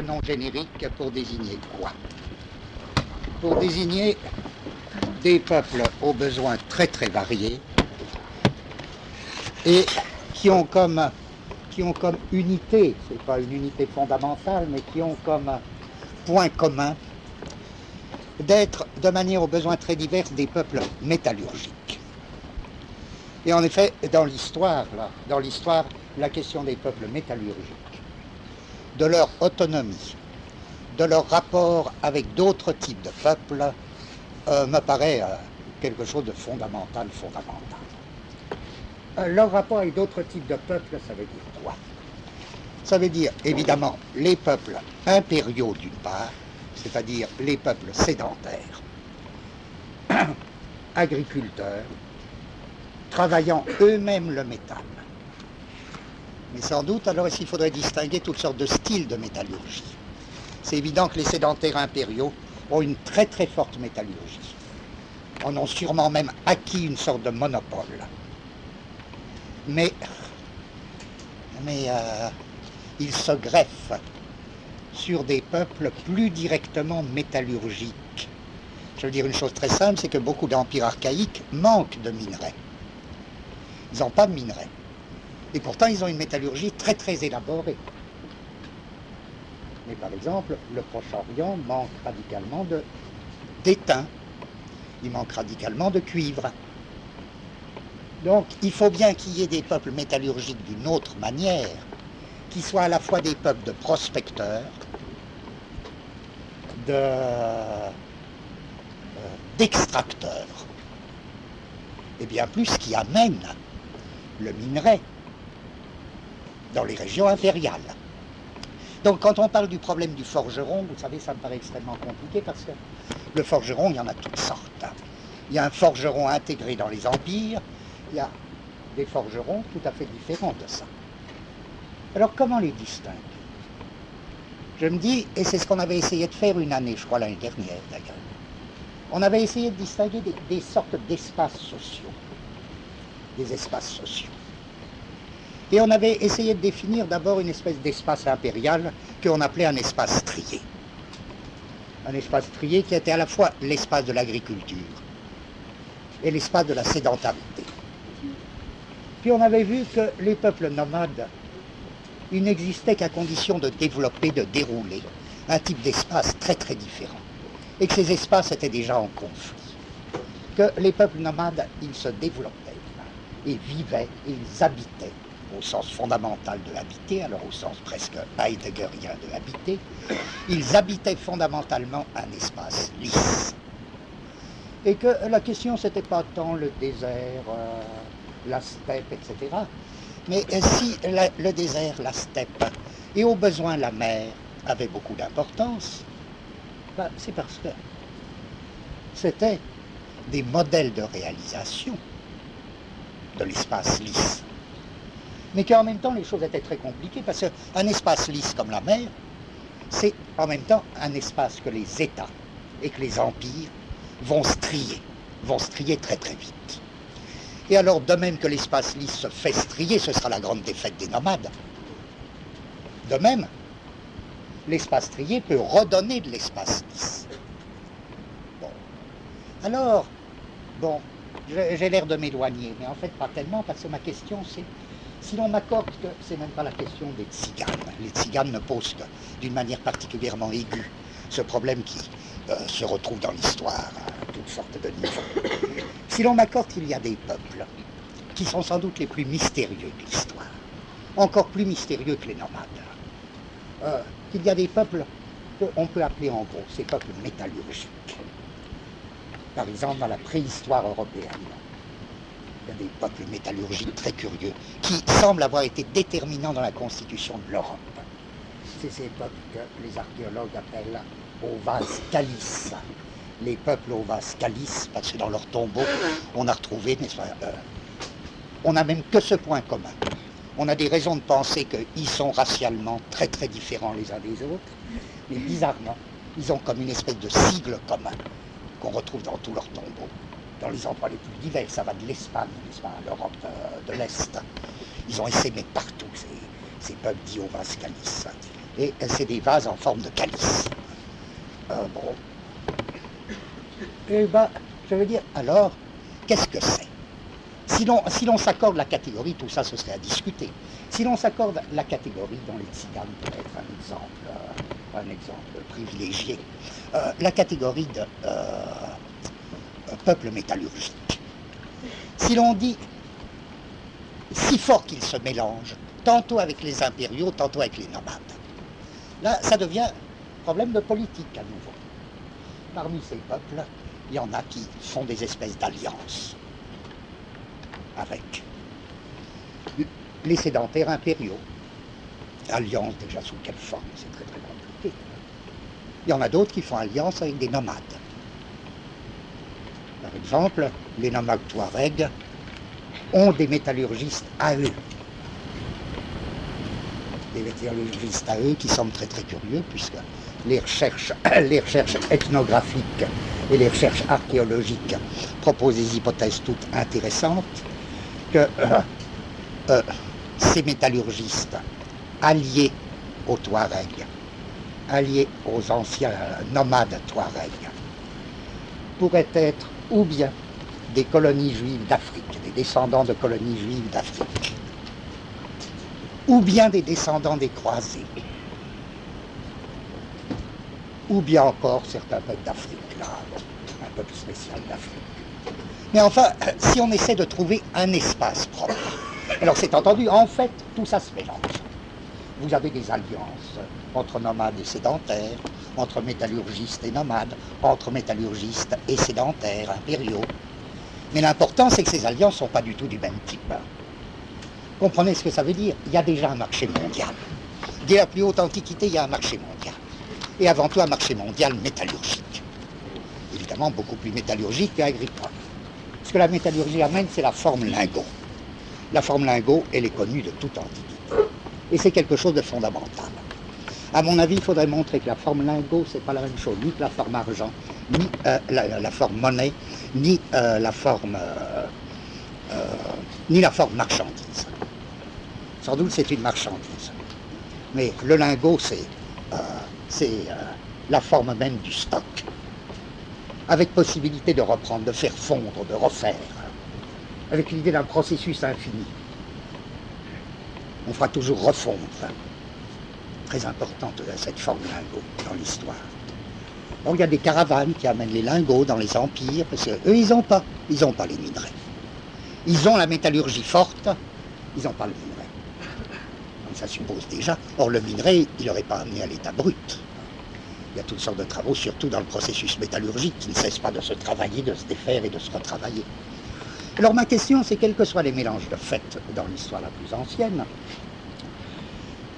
nom générique pour désigner quoi? Pour désigner des peuples aux besoins très très variés et qui ont comme unité, c'est pas une unité fondamentale, mais qui ont comme point commun d'être de manière aux besoins très divers des peuples métallurgiques. Et en effet, dans l'histoire, la question des peuples métallurgiques, de leur autonomie, de leur rapport avec d'autres types de peuples, me paraît quelque chose de fondamental. Leur rapport avec d'autres types de peuples, ça veut dire quoi? Ça veut dire évidemment les peuples impériaux d'une part, c'est-à-dire les peuples sédentaires, agriculteurs, travaillant eux-mêmes le métal. Mais sans doute, alors il faudrait distinguer toutes sortes de styles de métallurgie. C'est évident que les sédentaires impériaux ont une très très forte métallurgie. En ont sûrement même acquis une sorte de monopole. Mais ils se greffent sur des peuples plus directement métallurgiques. Je veux dire une chose très simple, c'est que beaucoup d'empires archaïques manquent de minerais. Ils n'ont pas de minerais. Et pourtant, ils ont une métallurgie très très élaborée. Mais par exemple, le Proche-Orient manque radicalement d'étain. Il manque radicalement de cuivre. Donc, il faut bien qu'il y ait des peuples métallurgiques d'une autre manière, qui soient à la fois des peuples de prospecteurs, d'extracteurs, et bien plus qui amènent le minerai dans les régions impériales. Donc quand on parle du problème du forgeron, vous savez, ça me paraît extrêmement compliqué parce que le forgeron, il y en a toutes sortes. Il y a un forgeron intégré dans les empires, il y a des forgerons tout à fait différents de ça. Alors comment les distinguer? Je me dis, et c'est ce qu'on avait essayé de faire une année, je crois l'année dernière d'ailleurs, on avait essayé de distinguer des sortes d'espaces sociaux. Des espaces sociaux. Et on avait essayé de définir d'abord une espèce d'espace impérial qu'on appelait un espace strié. Un espace strié qui était à la fois l'espace de l'agriculture et l'espace de la sédentarité. Puis on avait vu que les peuples nomades, ils n'existaient qu'à condition de développer, de dérouler un type d'espace très très différent. Et que ces espaces étaient déjà en conflit. Que les peuples nomades, ils se développaient, et vivaient, et ils habitaient, au sens fondamental de l'habiter, alors au sens presque heideggerien de l'habiter, ils habitaient fondamentalement un espace lisse. Et que la question, c'était pas tant le désert, la steppe, etc., mais si le désert, la steppe, et au besoin la mer, avaient beaucoup d'importance, ben, c'est parce que c'était des modèles de réalisation de l'espace lisse. Mais qu'en même temps, les choses étaient très compliquées, parce qu'un espace lisse comme la mer, c'est en même temps un espace que les États et que les empires vont strier très très vite. Et alors, de même que l'espace lisse se fait strier, ce sera la grande défaite des nomades. De même, l'espace strié peut redonner de l'espace lisse. Bon. Alors, bon, j'ai l'air de m'éloigner, mais en fait pas tellement, parce que ma question c'est, si l'on m'accorde que c'est même pas la question des tziganes, les tziganes ne posent que d'une manière particulièrement aiguë ce problème qui se retrouve dans l'histoire à toutes sortes de niveaux. Si l'on m'accorde qu'il y a des peuples qui sont sans doute les plus mystérieux de l'histoire, encore plus mystérieux que les nomades, qu'il y a des peuples qu'on peut appeler en gros ces peuples métallurgiques. Par exemple, dans la préhistoire européenne, il y a des peuples métallurgiques très curieux qui semblent avoir été déterminants dans la constitution de l'Europe. C'est ces peuples que les archéologues appellent Ovas Calice. Les peuples Ovas Calice, parce que dans leurs tombeaux, on a retrouvé, n'est-ce pas, on n'a même que ce point commun. On a des raisons de penser qu'ils sont racialement très très différents les uns des autres, mais bizarrement, ils ont comme une espèce de sigle commun qu'on retrouve dans tous leurs tombeaux, dans les endroits les plus divers. Ça va de l'Espagne, n'est-ce pas, à l'Europe de l'Est. Ils ont essaimé partout, ces peuples dits Ovas Calice. et c'est des vases en forme de calice. Bon. Eh ben, je veux dire, alors, qu'est-ce que c'est? Si l'on s'accorde la catégorie, tout ça, ce serait à discuter. Si l'on s'accorde la catégorie dont les tziganes peut être un exemple privilégié, la catégorie de peuple métallurgique. Si l'on dit si fort qu'ils se mélangent, tantôt avec les impériaux, tantôt avec les nomades, là, ça devient problème de politique à nouveau. Parmi ces peuples, il y en a qui font des espèces d'alliances avec les sédentaires impériaux. Alliance, déjà sous quelle forme? C'est très très compliqué. Il y en a d'autres qui font alliance avec des nomades. Par exemple, les nomades Touaregs ont des métallurgistes à eux. Des métallurgistes à eux qui semblent très très curieux, puisque les recherches ethnographiques et les recherches archéologiques proposent des hypothèses toutes intéressantes, que ces métallurgistes alliés aux Touaregs, alliés aux anciens nomades Touaregs, pourraient être ou bien des colonies juives d'Afrique, des descendants de colonies juives d'Afrique, ou bien des descendants des croisés, ou bien encore certains peuples d'Afrique, là, un peuple spécial d'Afrique. Mais enfin, si on essaie de trouver un espace propre, alors c'est entendu, en fait, tout ça se mélange. Vous avez des alliances entre nomades et sédentaires, entre métallurgistes et nomades, entre métallurgistes et sédentaires, impériaux. Mais l'important, c'est que ces alliances ne sont pas du tout du même type. Comprenez ce que ça veut dire? Il y a déjà un marché mondial. Dès la plus haute antiquité, il y a un marché mondial. Et avant tout, un marché mondial métallurgique. Évidemment, beaucoup plus métallurgique qu'agricole. Ce que la métallurgie amène, c'est la forme lingot. La forme lingot, elle est connue de toute antiquité. Et c'est quelque chose de fondamental. À mon avis, il faudrait montrer que la forme lingot, c'est pas la même chose, ni que la forme argent, ni la forme monnaie, ni la forme marchandise. Sans doute, c'est une marchandise. Mais le lingot, c'est la forme même du stock, avec possibilité de reprendre, de faire fondre, de refaire, avec l'idée d'un processus infini. On fera toujours refondre. Très importante cette forme lingot dans l'histoire. Donc il y a des caravanes qui amènent les lingots dans les empires, parce qu'eux, ils n'ont pas les minerais. Ils ont la métallurgie forte, ils n'ont pas le minerai. Donc ça suppose déjà, or le minerai, il n'aurait pas amené à l'état brut. Il y a toutes sortes de travaux, surtout dans le processus métallurgique, qui ne cesse pas de se travailler, de se défaire et de se retravailler. Alors ma question, c'est quels que soient les mélanges de fait dans l'histoire la plus ancienne,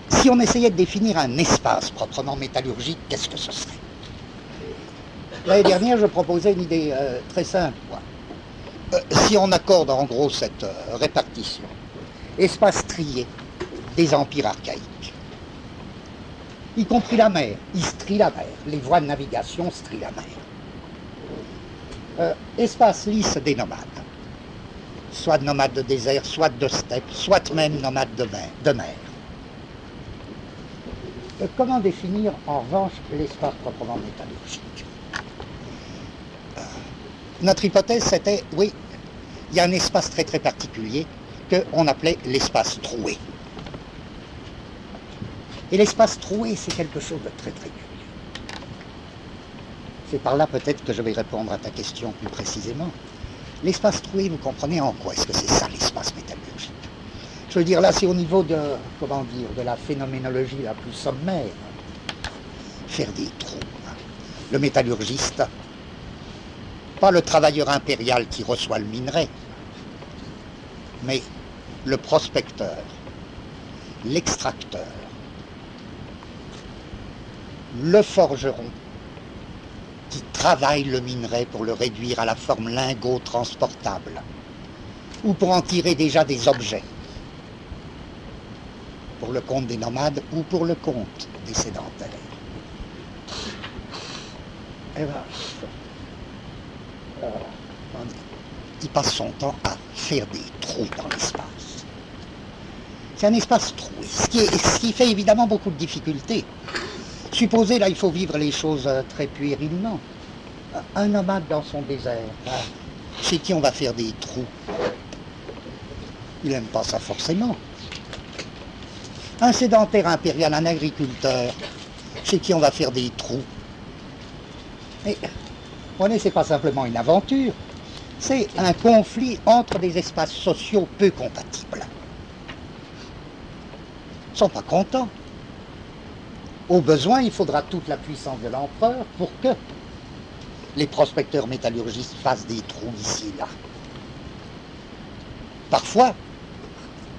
si on essayait de définir un espace proprement métallurgique, qu'est-ce que ce serait? L'année dernière, je proposais une idée très simple. Si on accorde en gros cette répartition, espace trié des empires archaïques, y compris la mer, ils strient la mer, les voies de navigation strient la mer. Espace lisse des nomades, soit nomades de désert, soit de steppe, soit même nomades de mer. Comment définir en revanche l'espace proprement métallurgique? Notre hypothèse c'était, oui, il y a un espace très très particulier qu'on appelait l'espace troué. Et l'espace troué, c'est quelque chose de très très curieux. C'est par là peut-être que je vais répondre à ta question plus précisément. L'espace troué, vous comprenez en quoi est-ce que c'est ça l'espace métallurgique? Je veux dire, là, c'est au niveau de, comment dire, de la phénoménologie la plus sommaire. Faire des trous. Le métallurgiste, pas le travailleur impérial qui reçoit le minerai, mais le prospecteur, l'extracteur, le forgeron, qui travaille le minerai pour le réduire à la forme lingot transportable, ou pour en tirer déjà des objets, pour le compte des nomades ou pour le compte des sédentaires. Et ben, il passe son temps à faire des trous dans l'espace. C'est un espace troué, ce qui fait évidemment beaucoup de difficultés. Supposez, là, il faut vivre les choses très puérilement. Un nomade dans son désert, chez qui on va faire des trous. Il n'aime pas ça forcément. Un sédentaire impérial, un agriculteur, chez qui on va faire des trous. Et, c'est pas simplement une aventure, c'est un conflit entre des espaces sociaux peu compatibles. Ils ne sont pas contents. Au besoin, il faudra toute la puissance de l'empereur pour que les prospecteurs métallurgistes fassent des trous ici et là. Parfois,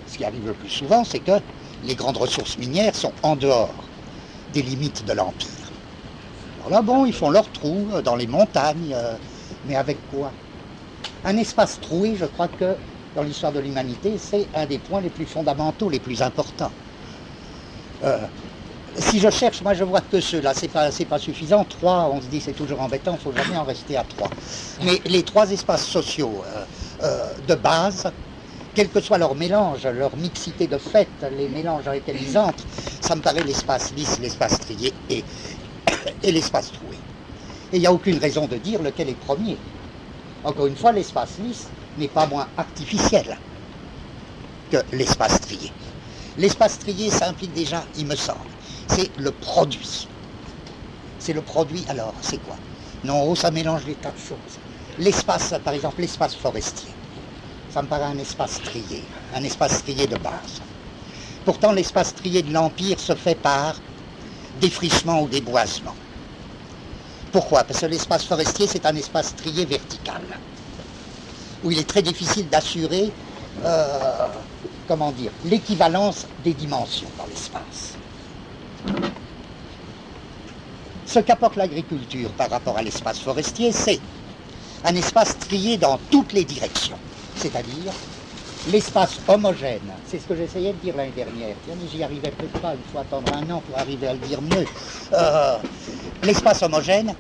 ce qui arrive le plus souvent, c'est que les grandes ressources minières sont en dehors des limites de l'Empire. Alors là, bon, ils font leurs trous dans les montagnes, mais avec quoi? Un espace troué, je crois que dans l'histoire de l'humanité, c'est un des points les plus fondamentaux, les plus importants. Si je cherche, moi je vois que ceux-là, c'est pas suffisant. 3, on se dit c'est toujours embêtant, il ne faut jamais en rester à 3. Mais les 3 espaces sociaux de base, quel que soit leur mélange, leur mixité de fait, les mélanges dans lesquels ils entrent, ça me paraît l'espace lisse, l'espace strié et l'espace troué. Et il n'y a aucune raison de dire lequel est premier. Encore une fois, l'espace lisse n'est pas moins artificiel que l'espace strié. L'espace strié, ça implique déjà, il me semble, c'est le produit. C'est le produit, alors, c'est quoi? Non, ça mélange des tas de choses. L'espace, par exemple, l'espace forestier. Ça me paraît un espace strié de base. Pourtant, l'espace strié de l'Empire se fait par défrichement ou déboisement. Pourquoi? Parce que l'espace forestier, c'est un espace strié vertical, où il est très difficile d'assurer, l'équivalence des dimensions dans l'espace. Ce qu'apporte l'agriculture par rapport à l'espace forestier, c'est un espace strié dans toutes les directions, c'est-à-dire l'espace homogène. C'est ce que j'essayais de dire l'année dernière. J'y arrivais peut-être pas, il faut attendre un an pour arriver à le dire mieux. L'espace homogène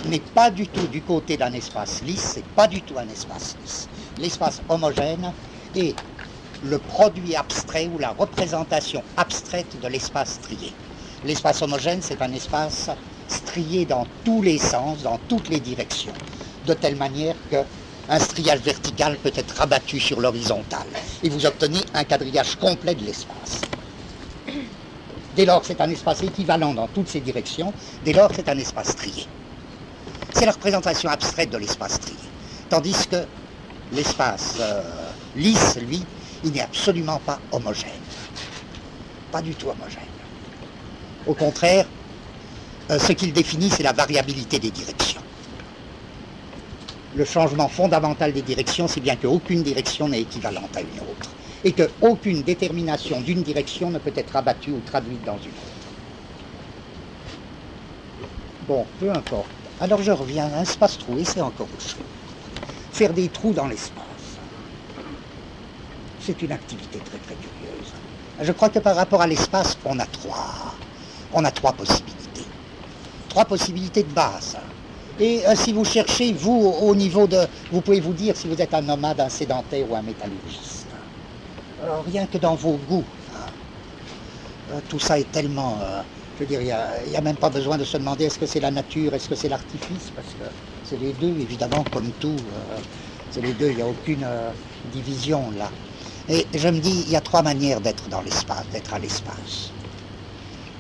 n'est pas du tout du côté d'un espace lisse, c'est pas du tout un espace lisse. L'espace homogène est le produit abstrait ou la représentation abstraite de l'espace strié. L'espace homogène, c'est un espace strié dans tous les sens, dans toutes les directions, de telle manière qu'un striage vertical peut être rabattu sur l'horizontale et vous obtenez un quadrillage complet de l'espace. Dès lors, c'est un espace équivalent dans toutes ces directions, dès lors, c'est un espace strié. C'est la représentation abstraite de l'espace strié. Tandis que l'espace lisse, lui, il n'est absolument pas homogène. Pas du tout homogène. Au contraire, ce qu'il définit, c'est la variabilité des directions. Le changement fondamental des directions, c'est bien qu'aucune direction n'est équivalente à une autre, et qu'aucune détermination d'une direction ne peut être abattue ou traduite dans une autre. Bon, peu importe. Alors je reviens à l'espace troué, c'est encore autre chose. Faire des trous dans l'espace, c'est une activité très très curieuse. Je crois que par rapport à l'espace, on a trois possibilités. 3 possibilités de base. Et si vous cherchez, vous, au niveau de... Vous pouvez vous dire si vous êtes un nomade, un sédentaire ou un métallurgiste. Alors, rien que dans vos goûts, tout ça est tellement... je veux dire, il n'y a même pas besoin de se demander est-ce que c'est la nature, est-ce que c'est l'artifice, parce que c'est les deux, évidemment, comme tout. C'est les deux, il n'y a aucune division là. Et je me dis, il y a 3 manières d'être dans l'espace, d'être à l'espace.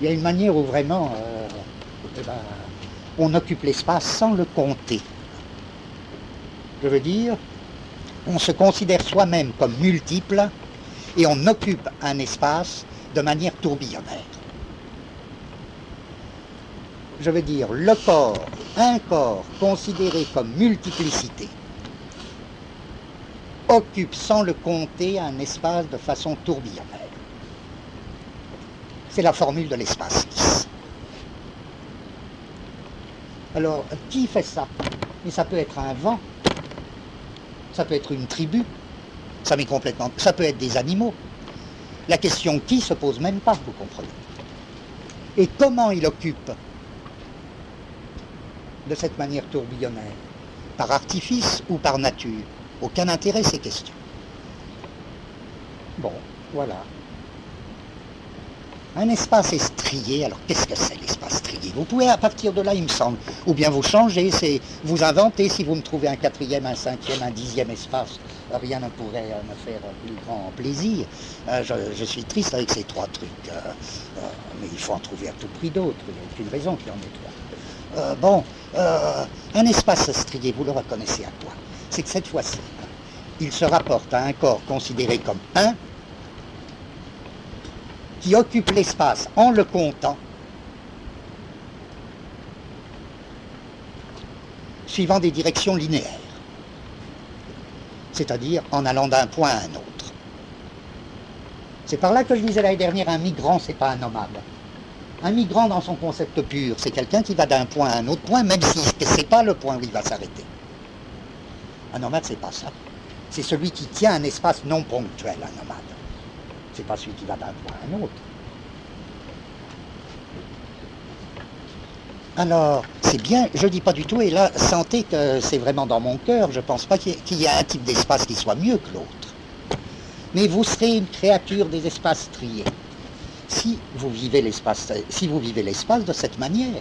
Il y a une manière où vraiment... on occupe l'espace sans le compter. Je veux dire, on se considère soi-même comme multiple et on occupe un espace de manière tourbillonnaire. Je veux dire, un corps considéré comme multiplicité, occupe sans le compter un espace de façon tourbillonnaire. C'est la formule de l'espace lisse. Alors, qui fait ça? Mais ça peut être un vent, ça peut être une tribu, ça peut être des animaux. La question qui se pose même pas, vous comprenez. Et comment il occupe de cette manière tourbillonnaire? Par artifice ou par nature? Aucun intérêt ces questions. Bon, voilà. Un espace est strié. Alors qu'est-ce que c'est l'espace strié? Vous pouvez à partir de là, il me semble, ou bien vous changez, vous inventez, si vous me trouvez un quatrième, un cinquième, un dixième espace, rien ne pourrait me faire plus grand plaisir. Je suis triste avec ces trois trucs, mais il faut en trouver à tout prix d'autres, il n'y a aucune raison qu'il y en ait trois. Un espace strié, vous le reconnaissez à quoi? C'est que cette fois-ci, il se rapporte à un corps considéré comme 1, qui occupe l'espace en le comptant, suivant des directions linéaires, c'est-à-dire en allant d'un point à un autre. C'est par là que je disais l'année dernière, un migrant, c'est pas un nomade. Un migrant, dans son concept pur, c'est quelqu'un qui va d'un point à un autre point, même si c'est pas le point où il va s'arrêter. Un nomade, c'est pas ça. C'est celui qui tient un espace non ponctuel, un nomade. C'est pas celui qui va d'un point à un autre. Alors, c'est bien, je dis pas du tout, et là, sentez que c'est vraiment dans mon cœur, je pense pas qu'il y ait un type d'espace qui soit mieux que l'autre. Mais vous serez une créature des espaces striés. Si vous vivez l'espace de cette manière,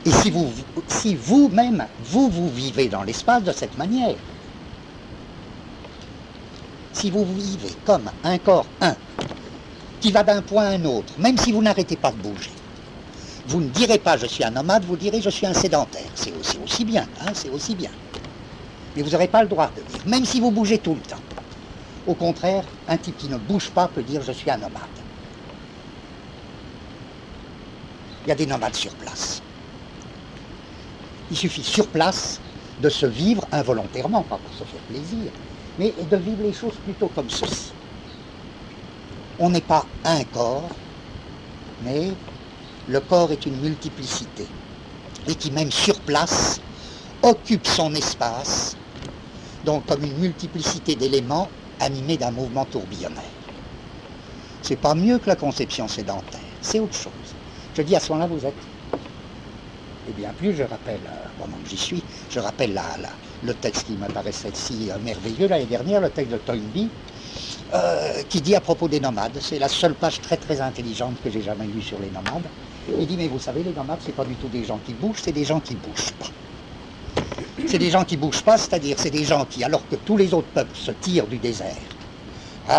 et si vous-même, vous vivez dans l'espace de cette manière, si vous vivez comme un corps 1, qui va d'un point à un autre, même si vous n'arrêtez pas de bouger, vous ne direz pas je suis un nomade, vous direz je suis un sédentaire. C'est aussi bien, hein, c'est aussi bien. Mais vous n'aurez pas le droit de dire, même si vous bougez tout le temps. Au contraire, un type qui ne bouge pas peut dire je suis un nomade. Il y a des nomades sur place. Il suffit sur place de se vivre involontairement, pas pour se faire plaisir, mais de vivre les choses plutôt comme ceci. On n'est pas un corps, mais le corps est une multiplicité, et qui même sur place occupe son espace, donc comme une multiplicité d'éléments animés d'un mouvement tourbillonnaire. C'est pas mieux que la conception sédentaire, c'est autre chose. Je dis à ce moment-là, vous êtes. Et bien plus, je rappelle, pendant que j'y suis, je rappelle le texte qui me paraissait si merveilleux l'année dernière, le texte de Toynbee, qui dit à propos des nomades, c'est la seule page très très intelligente que j'ai jamais lue sur les nomades. Il dit, mais vous savez, les nomades, c'est pas du tout des gens qui bougent, c'est des gens qui bougent pas. C'est des gens qui bougent pas, c'est-à-dire c'est des gens qui, alors que tous les autres peuples se tirent du désert,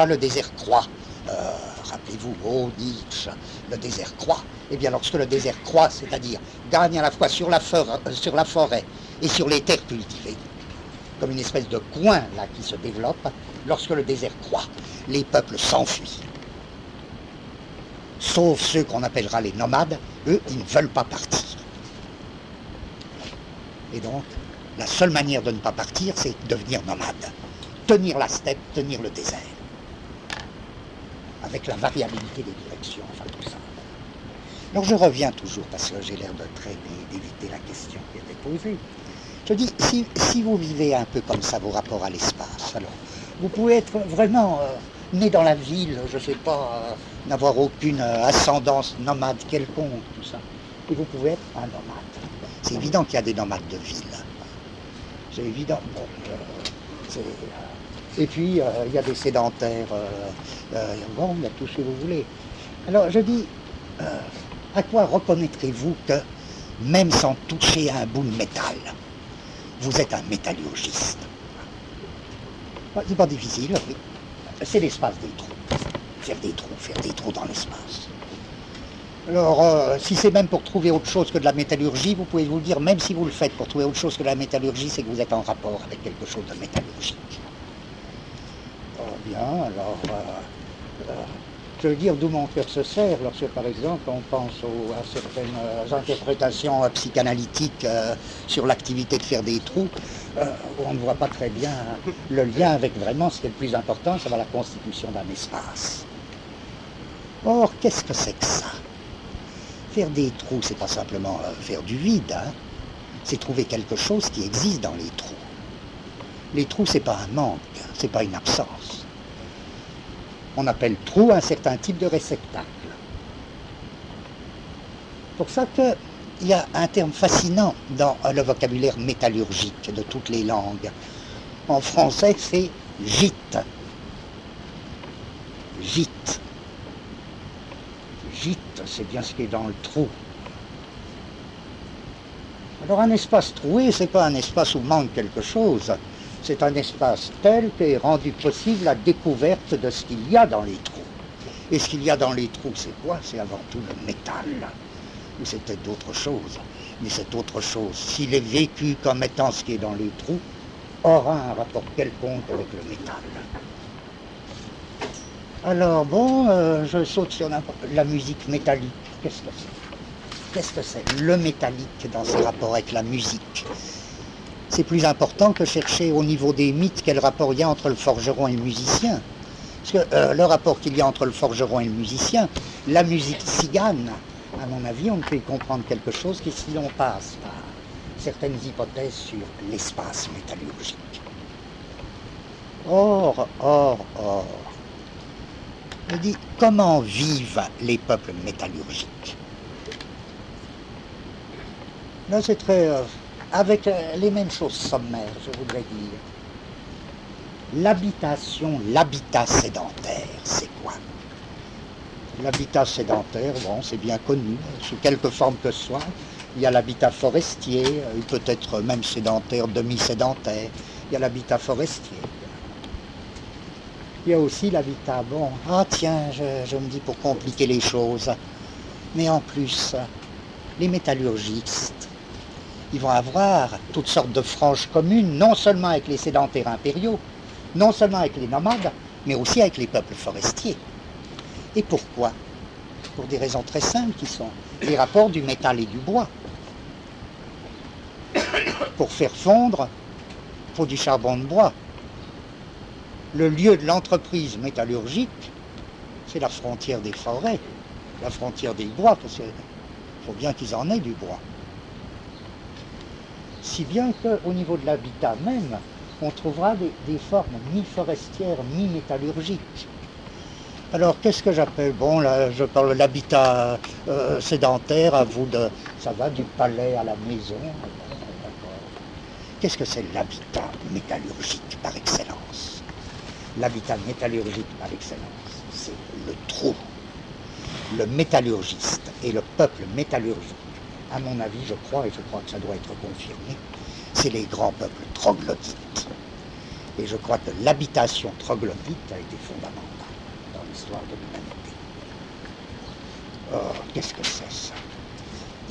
le désert croît, rappelez-vous, Nietzsche, le désert croît, et bien lorsque le désert croît, c'est-à-dire gagne à la fois sur la forêt et sur les terres cultivées, comme une espèce de coin là qui se développe, lorsque le désert croît, les peuples s'enfuient. Sauf ceux qu'on appellera les nomades, eux, ils ne veulent pas partir. Et donc, la seule manière de ne pas partir, c'est devenir nomade. Tenir la steppe, tenir le désert. Avec la variabilité des directions, enfin tout ça. Alors je reviens toujours, parce que j'ai l'air d'éviter la question qui était posée. Je dis, si vous vivez un peu comme ça vos rapports à l'espace, alors vous pouvez être vraiment né dans la ville, je ne sais pas, n'avoir aucune ascendance nomade quelconque, tout ça. Et vous pouvez être un nomade. C'est évident qu'il y a des nomades de ville. C'est évident. Et puis, il y a des sédentaires, bon, il y a tout ce que vous voulez. Alors, je dis, à quoi reconnaîtrez-vous que, même sans toucher à un bout de métal, vous êtes un métallurgiste? C'est pas difficile, oui. C'est l'espace des trous. Faire des trous dans l'espace. Alors, si c'est même pour trouver autre chose que de la métallurgie, vous pouvez vous le dire, même si vous le faites pour trouver autre chose que de la métallurgie, c'est que vous êtes en rapport avec quelque chose de métallurgique. Bien, alors, je veux dire d'où mon cœur se serre lorsque, par exemple, on pense à certaines interprétations psychanalytiques sur l'activité de faire des trous, où on ne voit pas très bien le lien avec vraiment ce qui est le plus important, ça va la constitution d'un espace. Or, qu'est-ce que c'est que ça? Faire des trous, c'est pas simplement faire du vide, hein. C'est trouver quelque chose qui existe dans les trous. Les trous, c'est pas un manque, c'est pas une absence. On appelle trou un certain type de réceptacle. C'est pour ça qu'il y a un terme fascinant dans le vocabulaire métallurgique de toutes les langues. En français, c'est gîte. Gîte. gîte, c'est bien ce qui est dans le trou. Alors un espace troué, c'est pas un espace où manque quelque chose, c'est un espace tel qu'est rendu possible la découverte de ce qu'il y a dans les trous. Et ce qu'il y a dans les trous, c'est quoi? C'est avant tout le métal. Ou c'est peut-être d'autres choses. Mais cette autre chose, s'il est vécu comme étant ce qui est dans les trous, aura un rapport quelconque avec le métal. Alors bon, je saute sur la musique métallique. Qu'est-ce que c'est? Qu'est-ce que c'est? Le métallique dans ses rapports avec la musique. C'est plus important que chercher au niveau des mythes quel rapport il y a entre le forgeron et le musicien. Parce que le rapport qu'il y a entre le forgeron et le musicien, la musique tzigane, à mon avis, on ne peut y comprendre quelque chose que si on passe par certaines hypothèses sur l'espace métallurgique. Or, je dis, comment vivent les peuples métallurgiques? Là, c'est très... avec les mêmes choses sommaires, je voudrais dire. L'habitation, l'habitat sédentaire, c'est quoi? L'habitat sédentaire, bon, c'est bien connu, sous quelque forme que ce soit. Il y a l'habitat forestier, il peut être même sédentaire, demi-sédentaire. Il y a l'habitat forestier. Il y a aussi l'habitat, bon, ah tiens, je me dis pour compliquer les choses. Mais en plus, les métallurgistes, ils vont avoir toutes sortes de franges communes, non seulement avec les sédentaires impériaux, non seulement avec les nomades, mais aussi avec les peuples forestiers. Et pourquoi? Pour des raisons très simples qui sont les rapports du métal et du bois. Pour faire fondre, il faut du charbon de bois. Le lieu de l'entreprise métallurgique, c'est la frontière des forêts, la frontière des bois, parce qu'il faut bien qu'ils en aient du bois. Si bien qu'au niveau de l'habitat même, on trouvera des formes mi-forestières, mi-métallurgiques. Alors, qu'est-ce que j'appelle? Bon, là, je parle de l'habitat sédentaire, à vous de... Ça va du palais à la maison. Qu'est-ce que c'est l'habitat métallurgique par excellence? L'habitat métallurgique par excellence, c'est le trou. Le métallurgiste et le peuple métallurgique, à mon avis, je crois, et je crois que ça doit être confirmé, c'est les grands peuples troglodytes. Et je crois que l'habitation troglodyte a été fondamentale dans l'histoire de l'humanité. Oh, qu'est-ce que c'est ça?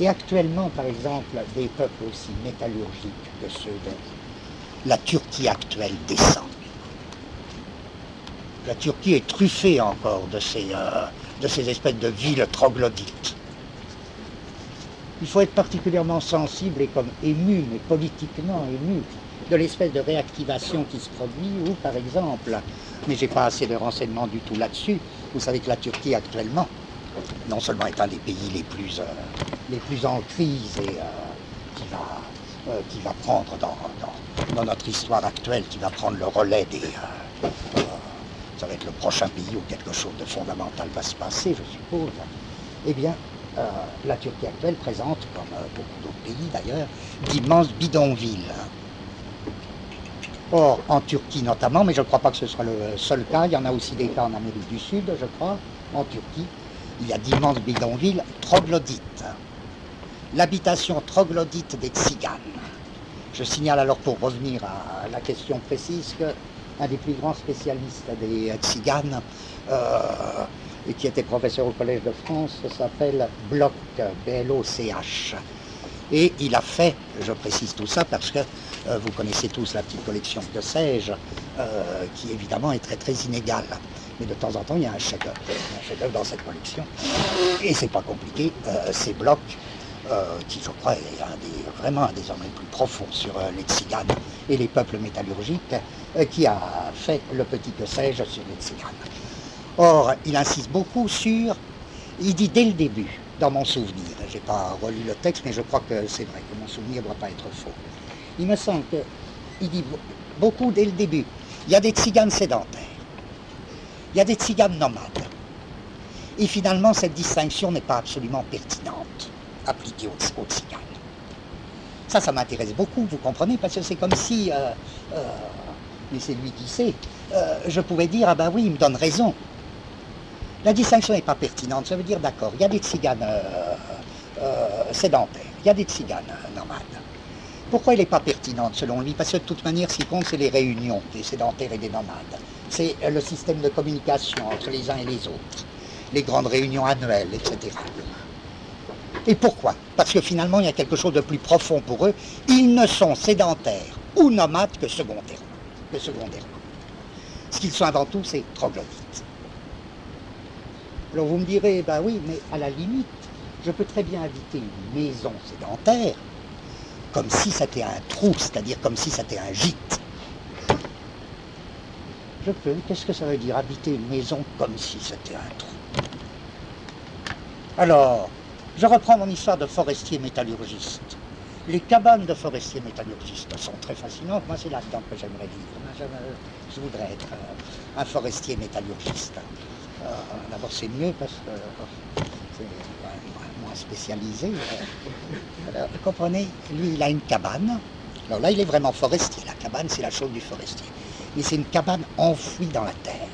Et actuellement, par exemple, des peuples aussi métallurgiques que ceux de la Turquie actuelle descend. La Turquie est truffée encore de ces espèces de villes troglodytes. Il faut être particulièrement sensible et comme ému, mais politiquement ému, de l'espèce de réactivation qui se produit, ou par exemple, mais j'ai pas assez de renseignements du tout là-dessus, vous savez que la Turquie actuellement, non seulement est un des pays les plus en crise et qui va prendre dans notre histoire actuelle, qui va prendre le relais des... ça va être le prochain pays où quelque chose de fondamental va se passer, je suppose. Eh bien, la Turquie actuelle présente, comme beaucoup d'autres pays d'ailleurs, d'immenses bidonvilles. Or, en Turquie notamment, mais je ne crois pas que ce soit le seul cas, il y en a aussi des cas en Amérique du Sud, je crois, en Turquie, il y a d'immenses bidonvilles troglodytes. L'habitation troglodyte des Tziganes. Je signale alors, pour revenir à la question précise, qu'un des plus grands spécialistes des Tziganes, et qui était professeur au Collège de France, s'appelle Bloch, B-L-O-C-H. Et il a fait, je précise tout ça parce que vous connaissez tous la petite collection de Sège, qui évidemment est très très inégale. Mais de temps en temps, il y a un chef-d'œuvre. Un chef-d'œuvre dans cette collection. Et c'est pas compliqué, c'est Bloch, qui je crois est vraiment un des hommes les plus profonds sur les Tziganes et les peuples métallurgiques, qui a fait le petit que sais-je sur les Tziganes. Or, il insiste beaucoup sur, il dit dès le début, dans mon souvenir, je n'ai pas relu le texte, mais je crois que c'est vrai, que mon souvenir ne doit pas être faux. Il me semble qu'il dit beaucoup dès le début, il y a des Tziganes sédentaires, il y a des Tziganes nomades. Et finalement, cette distinction n'est pas absolument pertinente, appliquée aux Tziganes. Ça m'intéresse beaucoup, vous comprenez, parce que c'est comme si, mais c'est lui qui sait, je pouvais dire, ah ben oui, il me donne raison. La distinction n'est pas pertinente, ça veut dire d'accord, il y a des tziganes sédentaires, il y a des tziganes nomades. Pourquoi elle n'est pas pertinente selon lui? Parce que de toute manière, ce qui compte, c'est les réunions des sédentaires et des nomades. C'est le système de communication entre les uns et les autres, les grandes réunions annuelles, etc. Et pourquoi? Parce que finalement, il y a quelque chose de plus profond pour eux. Ils ne sont sédentaires ou nomades que secondairement. Ce qu'ils sont avant tout, c'est troglodytes. Alors vous me direz, ben oui, mais à la limite, je peux très bien habiter une maison sédentaire, comme si c'était un trou, c'est-à-dire comme si c'était un gîte. Je peux, qu'est-ce que ça veut dire, habiter une maison comme si c'était un trou? Alors, je reprends mon histoire de forestier métallurgiste. Les cabanes de forestiers métallurgistes sont très fascinantes. Moi, c'est là-dedans que j'aimerais vivre. Je voudrais être un forestier métallurgiste. D'abord, c'est mieux parce que c'est moins spécialisé. Alors, vous comprenez, lui, il a une cabane. Alors là, il est vraiment forestier. La cabane, c'est la chose du forestier. Mais c'est une cabane enfouie dans la terre.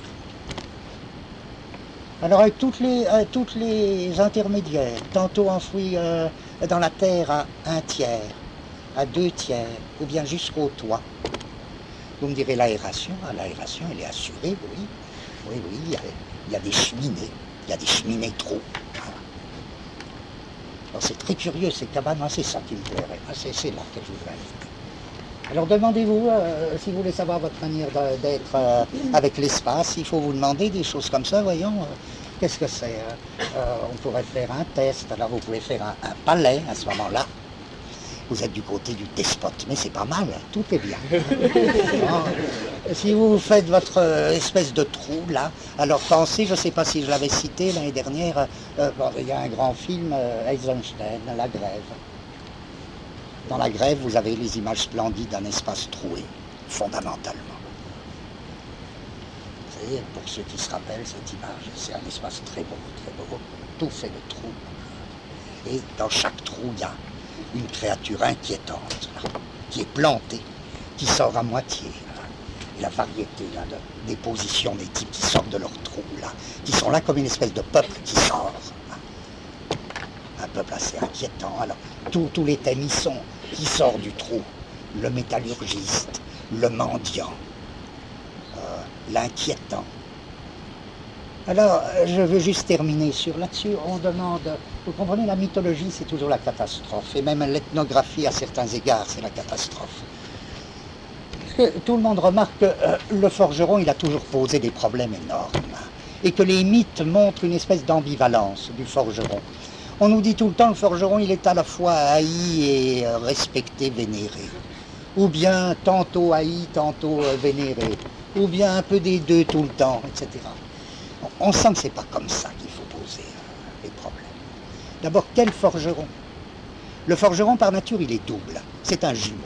Alors avec toutes les intermédiaires, tantôt enfouis dans la terre à 1/3, à 2/3, ou bien jusqu'au toit. Vous me direz l'aération, l'aération elle est assurée, oui. Oui, il y a des cheminées, il y a des cheminées trous. Alors c'est très curieux ces cabanes, c'est ça qui me plairait, c'est là que je voudrais habiter. Alors demandez-vous, si vous voulez savoir votre manière d'être avec l'espace, il faut vous demander des choses comme ça, voyons, qu'est-ce que c'est? On pourrait faire un test, alors vous pouvez faire un palais à ce moment-là. Vous êtes du côté du despote, mais c'est pas mal, tout est bien. Si vous faites votre espèce de trou là, alors pensez, je ne sais pas si je l'avais cité l'année dernière, il y a un grand film, Eisenstein, La Grève. Dans La Grève, vous avez les images splendides d'un espace troué, fondamentalement. Vous savez, pour ceux qui se rappellent cette image, c'est un espace très beau, tout fait de trous. Et dans chaque trou, il y a une créature inquiétante, là, qui est plantée, qui sort à moitié. Là. Et la variété là, des positions des types qui sortent de leur trou, là, qui sont là comme une espèce de peuple qui sort. Là. Un peuple assez inquiétant. Alors, tous les thèmes y sont. Qui sort du trou? Le métallurgiste, le mendiant, l'inquiétant. Alors, je veux juste terminer là-dessus. On demande, vous comprenez, la mythologie, c'est toujours la catastrophe. Et même l'ethnographie, à certains égards, c'est la catastrophe. Parce que tout le monde remarque que le forgeron, il a toujours posé des problèmes énormes. Et que les mythes montrent une espèce d'ambivalence du forgeron. On nous dit tout le temps, le forgeron, il est à la fois haï et respecté, vénéré. Ou bien tantôt haï, tantôt vénéré. Ou bien un peu des deux tout le temps, etc. On sent que c'est pas comme ça qu'il faut poser les problèmes. D'abord, quel forgeron? Le forgeron, par nature, il est double. C'est un jumeau.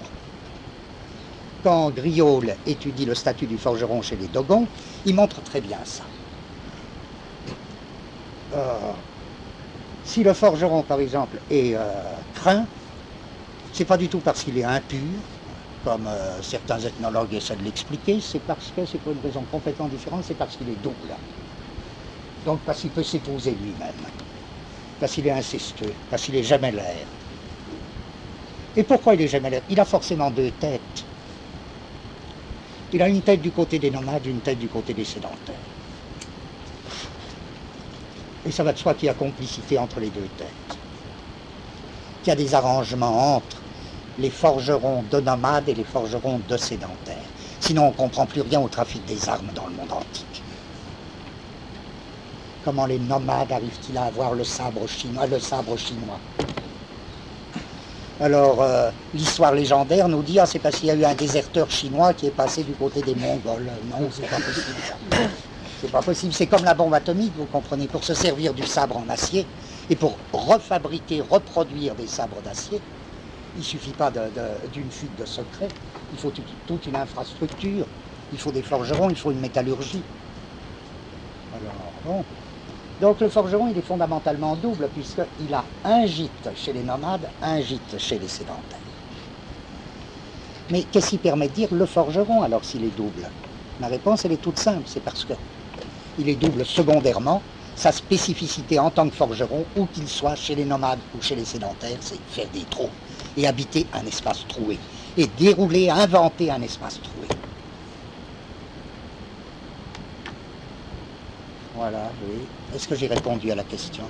Quand Griaule étudie le statut du forgeron chez les Dogons, il montre très bien ça. Si le forgeron, par exemple, est craint, c'est pas du tout parce qu'il est impur, comme certains ethnologues essaient de l'expliquer, c'est parce que c'est pour une raison complètement différente, c'est parce qu'il est double. Donc parce qu'il peut s'épouser lui-même, parce qu'il est incestueux, parce qu'il est gemellaire. Et pourquoi il est gemellaire? Il a forcément deux têtes. Il a une tête du côté des nomades, une tête du côté des sédentaires. Et ça va de soi qu'il y a complicité entre les deux têtes. Qu'il y a des arrangements entre les forgerons de nomades et les forgerons de sédentaires. Sinon on ne comprend plus rien au trafic des armes dans le monde antique. Comment les nomades arrivent-ils à avoir le sabre chinois? Alors, l'histoire légendaire nous dit, c'est parce qu'il y a eu un déserteur chinois qui est passé du côté des Mongols. Non, c'est pas possible. C'est pas possible, c'est comme la bombe atomique, vous comprenez, pour se servir du sabre en acier, et pour refabriquer, reproduire des sabres d'acier, il ne suffit pas d'une fuite de secret, il faut toute une infrastructure, il faut des forgerons, il faut une métallurgie. Alors, bon. Donc le forgeron, il est fondamentalement double, puisqu'il a un gîte chez les nomades, un gîte chez les sédentaires. Mais qu'est-ce qui permet de dire le forgeron, alors, s'il est double? La réponse, elle est toute simple, c'est parce que il est double secondairement, sa spécificité en tant que forgeron, où qu'il soit, chez les nomades ou chez les sédentaires, c'est faire des trous et habiter un espace troué. Et dérouler, inventer un espace troué. Voilà, oui. Est-ce que j'ai répondu à la question?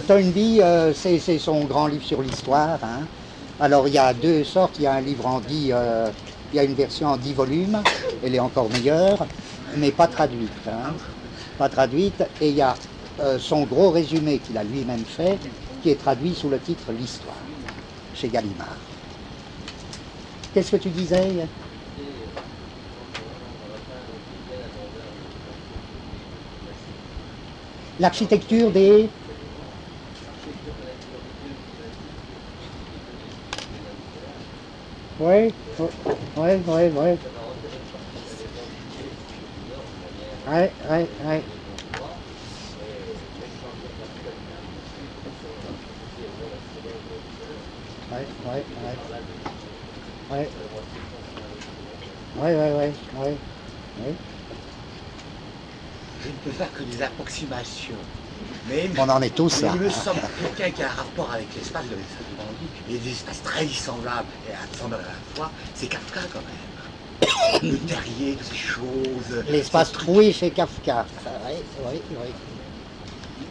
Toynbee, c'est son grand livre sur l'histoire. Hein. Alors il y a deux sortes, il y a un livre en 10, il y a une version en 10 volumes, elle est encore meilleure, mais pas traduite. Hein. Pas traduite, et il y a son gros résumé qu'il a lui-même fait, qui est traduit sous le titre L'Histoire, chez Gallimard. Qu'est-ce que tu disais? L'architecture des... Oui, oui, oui, oui. Oui, oui, oui. Oui. Je ne peux faire que des approximations. Mais on en est tous là. Il me semble que quelqu'un qui a un rapport avec l'espace, et des espaces très dissemblables et assemblables à la fois, c'est Kafka quand même. Le terrier, toutes ces choses. L'espace troué chez Kafka. Oui.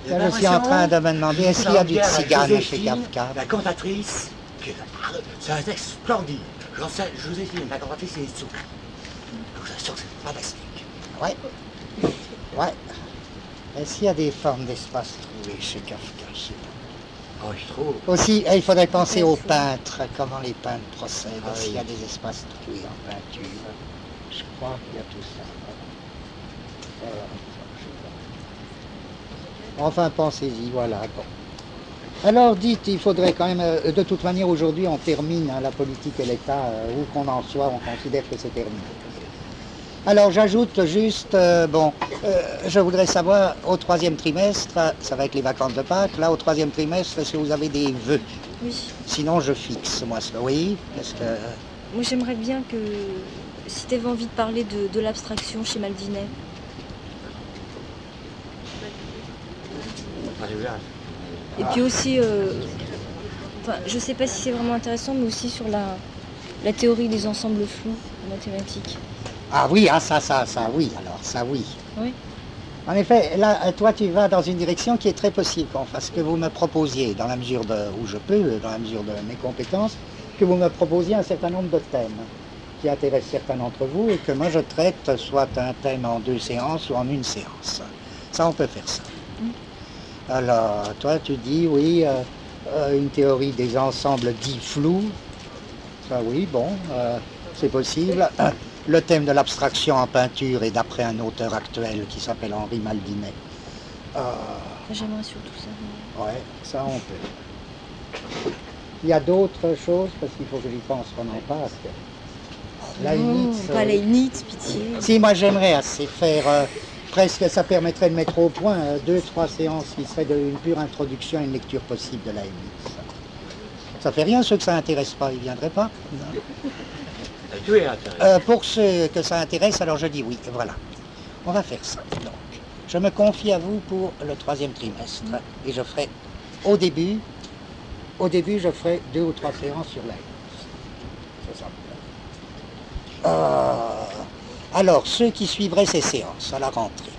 Là, je suis en train de me demander, est-ce qu'il y a du tzigane chez Kafka? La cantatrice, c'est un texte splendide. Je vous ai dit, la cantatrice, c'est Itsuki. Je vous assure que c'est fantastique. Ouais. Est-ce qu'il y a des formes d'espace troués chez Kafka? Je sais pas. Oh, je trouve. Aussi, il faudrait penser aux peintres, comment les peintres procèdent. Est-ce qu'il y a des espaces troués en peinture? Je crois qu'il y a tout ça. Enfin, pensez-y, voilà. Bon. Alors, dites, il faudrait quand même... de toute manière, aujourd'hui, on termine la politique et l'État, où qu'on en soit, on considère que c'est terminé. Alors, j'ajoute juste, je voudrais savoir, au 3e trimestre, ça va être les vacances de Pâques, là, au 3e trimestre, est-ce que vous avez des vœux? Oui. Sinon, je fixe, moi, cela. Oui, parce que... Moi, j'aimerais bien que, si tu avais envie de parler de l'abstraction chez Maldinet. Et puis aussi, je sais pas si c'est vraiment intéressant, mais aussi sur la théorie des ensembles flous mathématiques. Ah oui, ça, oui, alors, ça, oui. Oui. En effet, là, toi, tu vas dans une direction qui est très possible qu'on fasse, que vous me proposiez, dans la mesure où je peux, dans la mesure de mes compétences, que vous me proposiez un certain nombre de thèmes qui intéressent certains d'entre vous et que moi je traite soit un thème en 2 séances ou en 1 séance. Ça, on peut faire ça. Alors, toi, tu dis, oui, une théorie des ensembles dits flous. Ça, oui, bon, c'est possible. Le thème de l'abstraction en peinture est d'après un auteur actuel qui s'appelle Henri Maldinet. J'aimerais surtout ça. Ouais, ça, on peut. Il y a d'autres choses, parce qu'il faut que j'y pense qu'on en passe. Non, pas Leibniz, pitié. Si, moi, j'aimerais assez faire... presque, ça permettrait de mettre au point 2-3 séances qui seraient une pure introduction à une lecture possible de Leibniz. Ça fait rien, ceux que ça intéresse pas, ils viendraient pas. Pour ceux que ça intéresse, alors je dis oui, voilà. On va faire ça. Donc, je me confie à vous pour le 3e trimestre. Et je ferai, au début, je ferai 2 ou 3 séances sur Leibniz. C'est ça. Alors, ceux qui suivraient ces séances à la rentrée,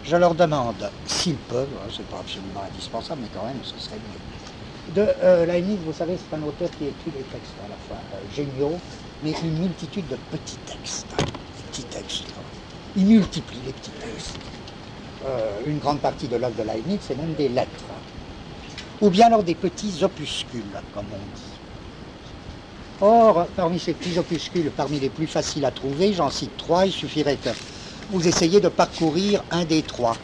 je leur demande, s'ils peuvent, c'est pas absolument indispensable, mais quand même, ce serait mieux. Leibniz, vous savez, c'est un auteur qui écrit des textes à la fois géniaux, mais une multitude de petits textes. Il multiplie les petits textes. Une grande partie de l'œuvre de Leibniz, c'est même des lettres. Ou bien alors des petits opuscules, comme on dit. Or, parmi ces petits opuscules, parmi les plus faciles à trouver, j'en cite 3, il suffirait que vous essayiez de parcourir un des 3.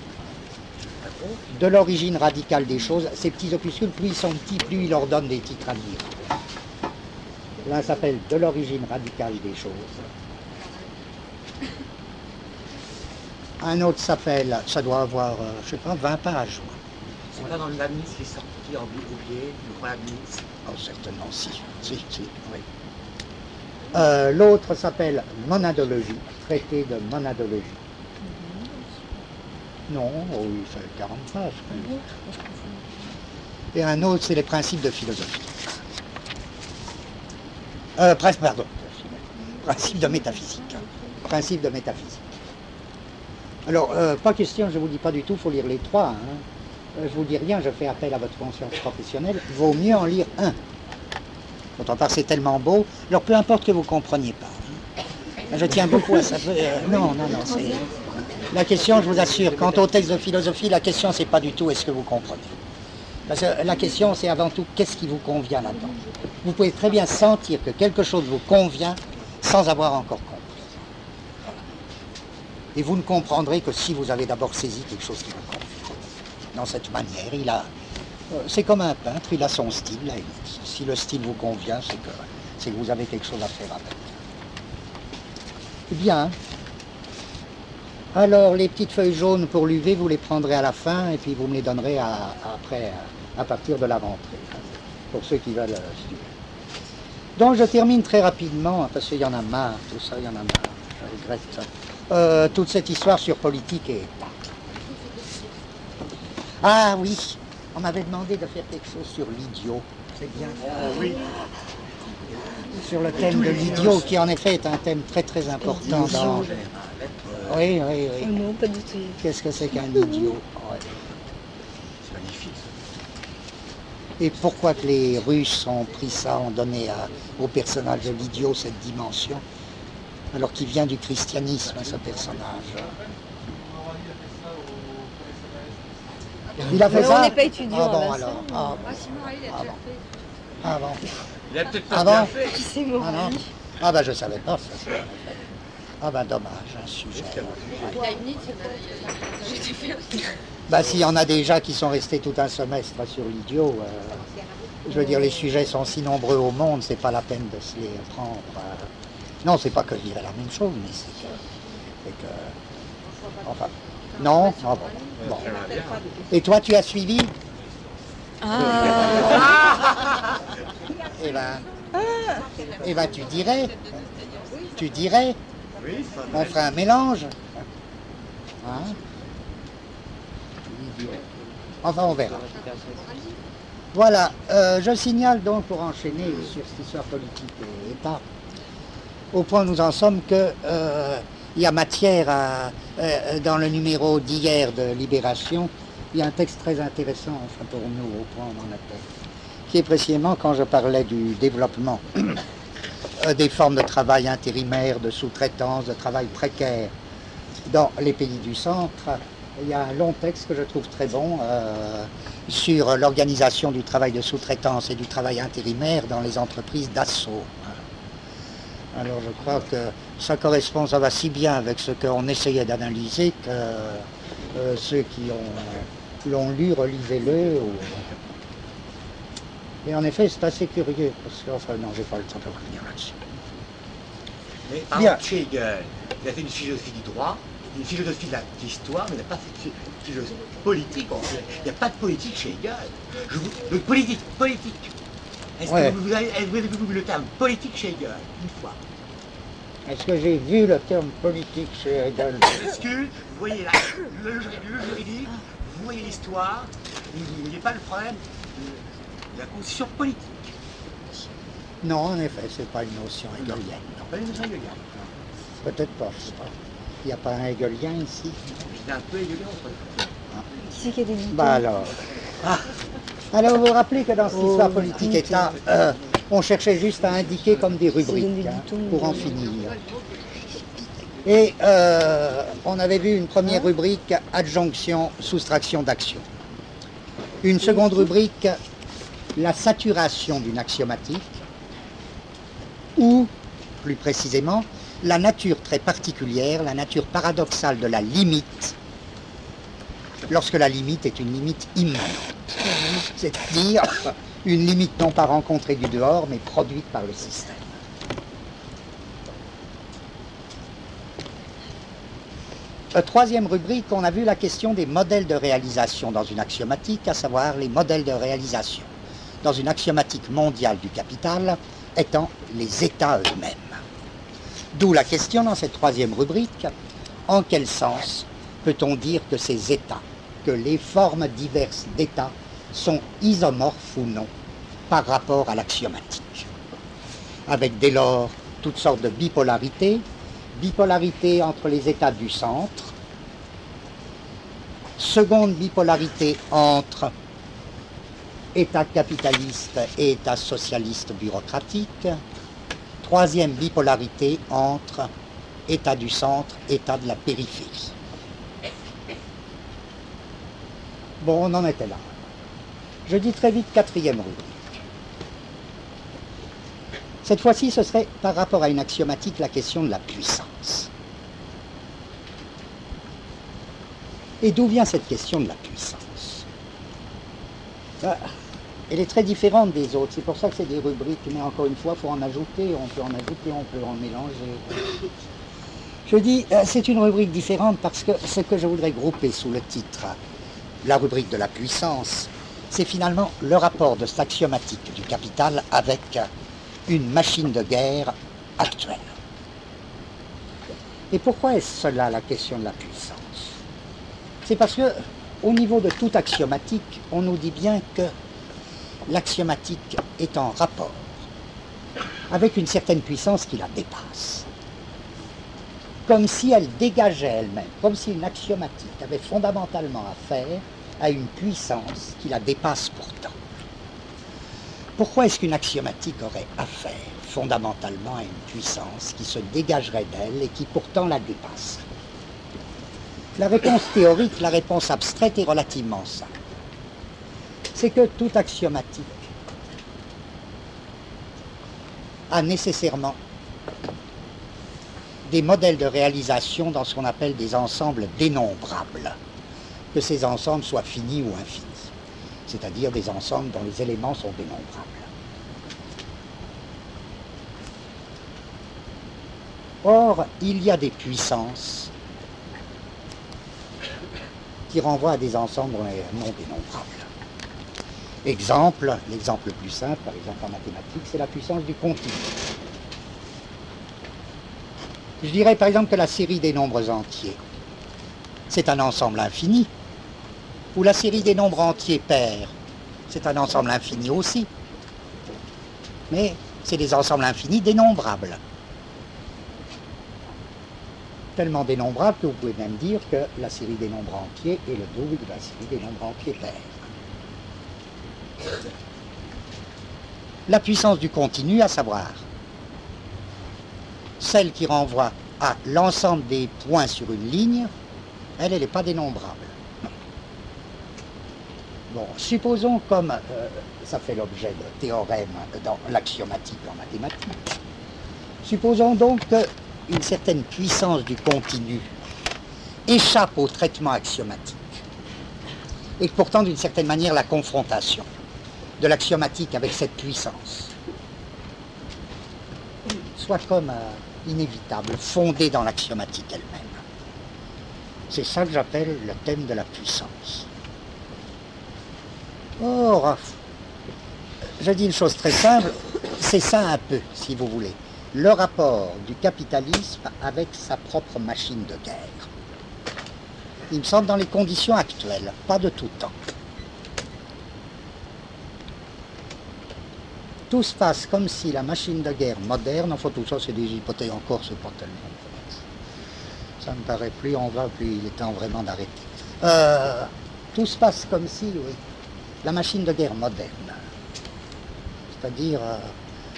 De l'origine radicale des choses, ces petits opuscules, plus ils sont petits, plus ils leur donnent des titres à lire. L'un s'appelle De l'origine radicale des choses. Un autre s'appelle, ça doit avoir, je sais pas, 20 pages. C'est pas dans le Leibniz qui est sorti en oublié, le roi Leibniz. Oh, certainement, si, oui. L'autre s'appelle monadologie, traité de monadologie. Non, oh, il fait 40 pages. Et un autre, c'est les principes de philosophie. Pardon, principes de métaphysique. Principes de métaphysique. Alors, pas question, je ne vous dis pas du tout, il faut lire les trois. Hein. Je vous dis rien, je fais appel à votre conscience professionnelle. Vaut mieux en lire un. Quand on part, c'est tellement beau. Alors, peu importe que vous ne compreniez pas. Hein. Je tiens beaucoup à ça. Non, c'est... La question, je vous assure, quant au texte de philosophie, la question, c'est pas du tout est-ce que vous comprenez. Parce que la question, c'est avant tout qu'est-ce qui vous convient là-dedans. Vous pouvez très bien sentir que quelque chose vous convient sans avoir encore compris. Voilà. Et vous ne comprendrez que si vous avez d'abord saisi quelque chose qui vous convient. Dans cette manière, c'est comme un peintre, il a son style. Là, si le style vous convient, c'est que vous avez quelque chose à faire avec. Bien. Alors, les petites feuilles jaunes pour l'UV, vous les prendrez à la fin et puis vous me les donnerez après, à partir de la rentrée, pour ceux qui veulent suivre. Donc, je termine très rapidement, parce qu'il y en a marre, tout ça, il y en a marre, je regrette ça. Toute cette histoire sur politique et État. Ah oui, on m'avait demandé de faire quelque chose sur l'idiot, c'est bien. Oui. Sur le thème de l'idiot, qui en effet est un thème très très important dans... Oui. Oh non, pas du tout. Qu'est-ce que c'est qu'un idiot? Ouais. C'est magnifique. Et pourquoi que les Russes ont pris ça, ont donné au personnage de l'idiot cette dimension, alors qu'il vient du christianisme, ce personnage. Il a fait Alors, ça? on n'est pas étudiant. Ah bon, là, alors. ça. Ah bon. Ah bon. Il a peut-être Ah pas bon? bien fait. Qui s'est mort. Ah non? Ah ben je savais pas ça. Ah ben dommage, un sujet. Ben s'il y en a déjà qui sont restés tout un semestre sur l'idiot, je veux dire les sujets sont si nombreux au monde, c'est pas la peine de se les prendre. Non, c'est pas que je dirais la même chose, mais c'est que... Enfin, non? Ah bon. Bon. Et toi tu as suivi? Ah. Eh ben tu dirais, Oui, on ferait un mélange. Hein? Enfin, on verra. Voilà, je signale donc pour enchaîner sur cette histoire politique et État, au point où nous en sommes que il y a matière dans le numéro d'hier de Libération, il y a un texte très intéressant, enfin pour nous, au point où on en était, qui est précisément quand je parlais du développement des formes de travail intérimaire, de sous-traitance, de travail précaire dans les pays du centre. Il y a un long texte que je trouve très bon sur l'organisation du travail de sous-traitance et du travail intérimaire dans les entreprises d'assaut. Alors je crois que ça correspond, ça va si bien avec ce qu'on essayait d'analyser que ceux qui l'ont lu, relisez-le. Et en effet, c'est assez curieux, parce que, enfin, non, j'ai pas le temps de revenir là-dessus. Mais par exemple, chez Hegel, il a fait une philosophie du droit, une philosophie de l'histoire, mais il n'a pas fait de philosophie politique. En fait. Il n'y a pas de politique chez Hegel. Donc politique. Est-ce que vous avez vu le terme politique chez Hegel, une fois? Est-ce que j'ai vu le terme politique chez Hegel? Est-ce que vous voyez là, le juridique, vous voyez l'histoire, vous ne voyez pas le problème de la constitution politique? Non, en effet, c'est pas une notion hegelienne. Non, pas une notion hegelienne. Peut-être pas, je sais pas. Il n'y a pas un hegelien ici? C'est un peu hegelien entre Qui c'est qui a des boutons? Bah alors. Alors vous vous rappelez que dans cette histoire politique État, on cherchait juste à indiquer comme des rubriques pour en finir. Et on avait vu une première rubrique, adjonction, soustraction d'action. Une seconde rubrique, la saturation d'une axiomatique, ou, plus précisément, la nature très particulière, la nature paradoxale de la limite, lorsque la limite est une limite immanente, c'est-à-dire une limite non pas rencontrée du dehors, mais produite par le système. Troisième rubrique, on a vu la question des modèles de réalisation dans une axiomatique, à savoir les modèles de réalisation dans une axiomatique mondiale du capital étant les États eux-mêmes. D'où la question dans cette troisième rubrique, en quel sens peut-on dire que ces états, que les formes diverses d'états sont isomorphes ou non par rapport à l'axiomatique, avec dès lors toutes sortes de bipolarités, bipolarité entre les états du centre, seconde bipolarité entre état capitaliste et état socialiste bureaucratique, troisième bipolarité entre état du centre, état de la périphérie. Bon, on en était là. Je dis très vite quatrième rubrique. Cette fois-ci, ce serait par rapport à une axiomatique la question de la puissance. Et d'où vient cette question de la puissance? Elle est très différente des autres, c'est pour ça que c'est des rubriques, mais encore une fois, il faut en ajouter, on peut en mélanger. Je dis, c'est une rubrique différente parce que ce que je voudrais grouper sous le titre, la rubrique de la puissance, c'est finalement le rapport de cette axiomatique du capital avec une machine de guerre actuelle. Et pourquoi est-ce cela la question de la puissance? C'est parce que, au niveau de toute axiomatique, on nous dit bien que l'axiomatique est en rapport avec une certaine puissance qui la dépasse. Comme si elle dégageait elle-même, comme si une axiomatique avait fondamentalement affaire à une puissance qui la dépasse pourtant. Pourquoi est-ce qu'une axiomatique aurait affaire fondamentalement à une puissance qui se dégagerait d'elle et qui pourtant la dépasse? La réponse théorique, la réponse abstraite est relativement simple. C'est que toute axiomatique a nécessairement des modèles de réalisation dans ce qu'on appelle des ensembles dénombrables, que ces ensembles soient finis ou infinis, c'est-à-dire des ensembles dont les éléments sont dénombrables. Or, il y a des puissances qui renvoient à des ensembles non dénombrables. Exemple, l'exemple le plus simple, par exemple en mathématiques, c'est la puissance du continu. Je dirais par exemple que la série des nombres entiers, c'est un ensemble infini, ou la série des nombres entiers pairs, c'est un ensemble infini aussi. Mais c'est des ensembles infinis dénombrables. Tellement dénombrables que vous pouvez même dire que la série des nombres entiers est le double de la série des nombres entiers pairs. La puissance du continu, à savoir celle qui renvoie à l'ensemble des points sur une ligne, elle n'est pas dénombrable. Bon, supposons, comme ça fait l'objet de théorèmes dans l'axiomatique en mathématiques, supposons donc qu'une certaine puissance du continu échappe au traitement axiomatique et que pourtant d'une certaine manière la confrontation de l'axiomatique avec cette puissance soit comme inévitable, fondée dans l'axiomatique elle-même. C'est ça que j'appelle le thème de la puissance. Or, je dis une chose très simple, c'est ça un peu, si vous voulez, le rapport du capitalisme avec sa propre machine de guerre. Il me semble dans les conditions actuelles, pas de tout temps. Tout se passe comme si la machine de guerre moderne, enfin tout ça c'est des hypothèses encore, c'est pas tellement. Ça me paraît plus on va, plus il est temps vraiment d'arrêter. Tout se passe comme si, oui, la machine de guerre moderne, c'est-à-dire,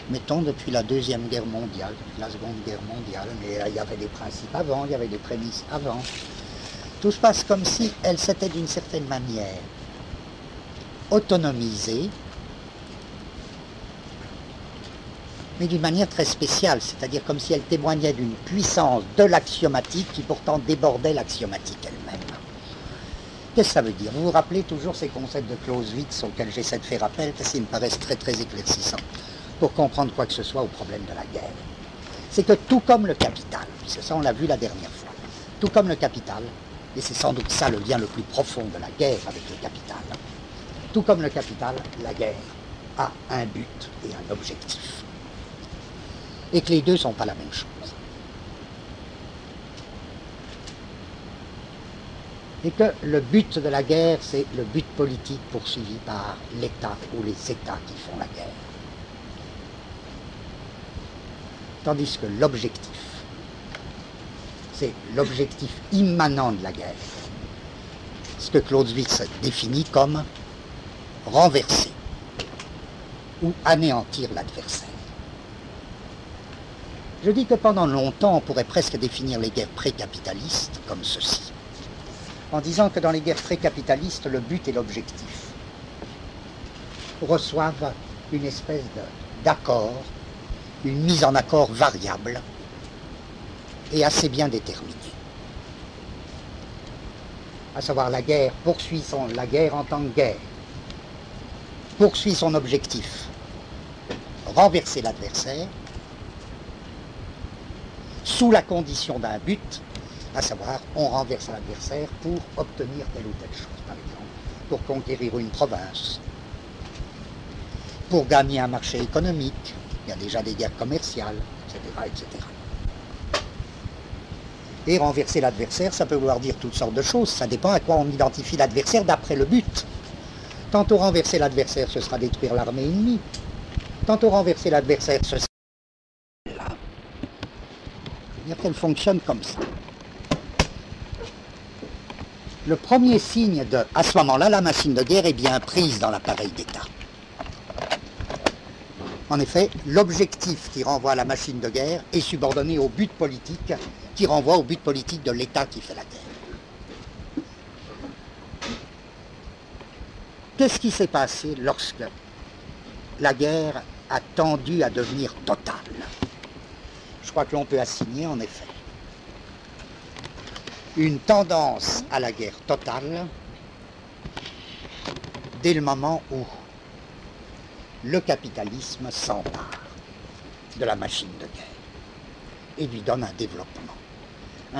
mettons depuis la Deuxième Guerre mondiale, depuis la Seconde Guerre mondiale, mais il y avait des principes avant, il y avait des prémices avant. Tout se passe comme si elle s'était d'une certaine manière autonomisée, mais d'une manière très spéciale, c'est-à-dire comme si elle témoignait d'une puissance de l'axiomatique qui pourtant débordait l'axiomatique elle-même. Qu'est-ce que ça veut dire? Vous vous rappelez toujours ces concepts de Clausewitz auxquels j'essaie de faire appel, parce qu'ils me paraissent très très éclaircissants pour comprendre quoi que ce soit au problème de la guerre. C'est que tout comme le capital, puisque ça on l'a vu la dernière fois, tout comme le capital, et c'est sans doute ça le lien le plus profond de la guerre avec le capital, tout comme le capital, la guerre a un but et un objectif. Et que les deux ne sont pas la même chose. et que le but de la guerre, c'est le but politique poursuivi par l'État ou les États qui font la guerre. Tandis que l'objectif, c'est l'objectif immanent de la guerre, ce que Clausewitz définit comme renverser ou anéantir l'adversaire. Je dis que pendant longtemps, on pourrait presque définir les guerres pré-capitalistes comme ceci, en disant que dans les guerres pré-capitalistes, le but et l'objectif reçoivent une espèce d'accord, une mise en accord variable et assez bien déterminée. À savoir, la guerre poursuit la guerre en tant que guerre, poursuit son objectif, renverser l'adversaire, sous la condition d'un but, à savoir, on renverse l'adversaire pour obtenir telle ou telle chose, par exemple, pour conquérir une province, pour gagner un marché économique, il y a déjà des guerres commerciales, etc., etc. Et renverser l'adversaire, ça peut vouloir dire toutes sortes de choses, ça dépend à quoi on identifie l'adversaire d'après le but. Tantôt renverser l'adversaire, ce sera détruire l'armée ennemie. Tantôt renverser l'adversaire, ce sera... C'est-à-dire qu'elle fonctionne comme ça. Le premier signe de... À ce moment-là, la machine de guerre est bien prise dans l'appareil d'État. En effet, l'objectif qui renvoie à la machine de guerre est subordonné au but politique qui renvoie au but politique de l'État qui fait la guerre. Qu'est-ce qui s'est passé lorsque la guerre a tendu à devenir totale? Je crois que l'on peut assigner en effet une tendance à la guerre totale dès le moment où le capitalisme s'empare de la machine de guerre et lui donne un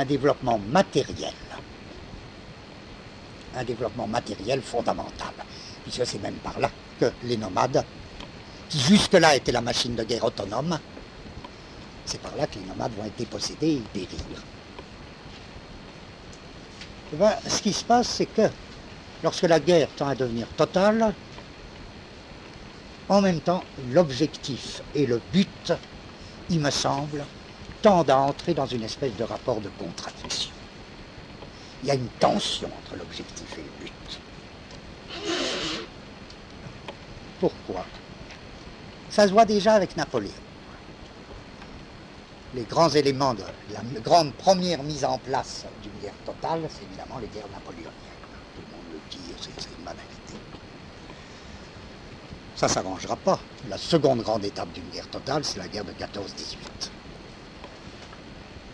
développement matériel fondamental, puisque c'est même par là que les nomades, qui jusque-là étaient la machine de guerre autonome, c'est par là que les nomades vont être dépossédés et périr. Et bien, ce qui se passe, c'est que lorsque la guerre tend à devenir totale, en même temps, l'objectif et le but, il me semble, tendent à entrer dans une espèce de rapport de contradiction. Il y a une tension entre l'objectif et le but. Pourquoi? Ça se voit déjà avec Napoléon. Les grands éléments de la grande première mise en place d'une guerre totale, c'est évidemment les guerres napoléoniennes. Tout le monde le dit, c'est une banalité. Ça ne s'arrangera pas. La seconde grande étape d'une guerre totale, c'est la guerre de 14-18.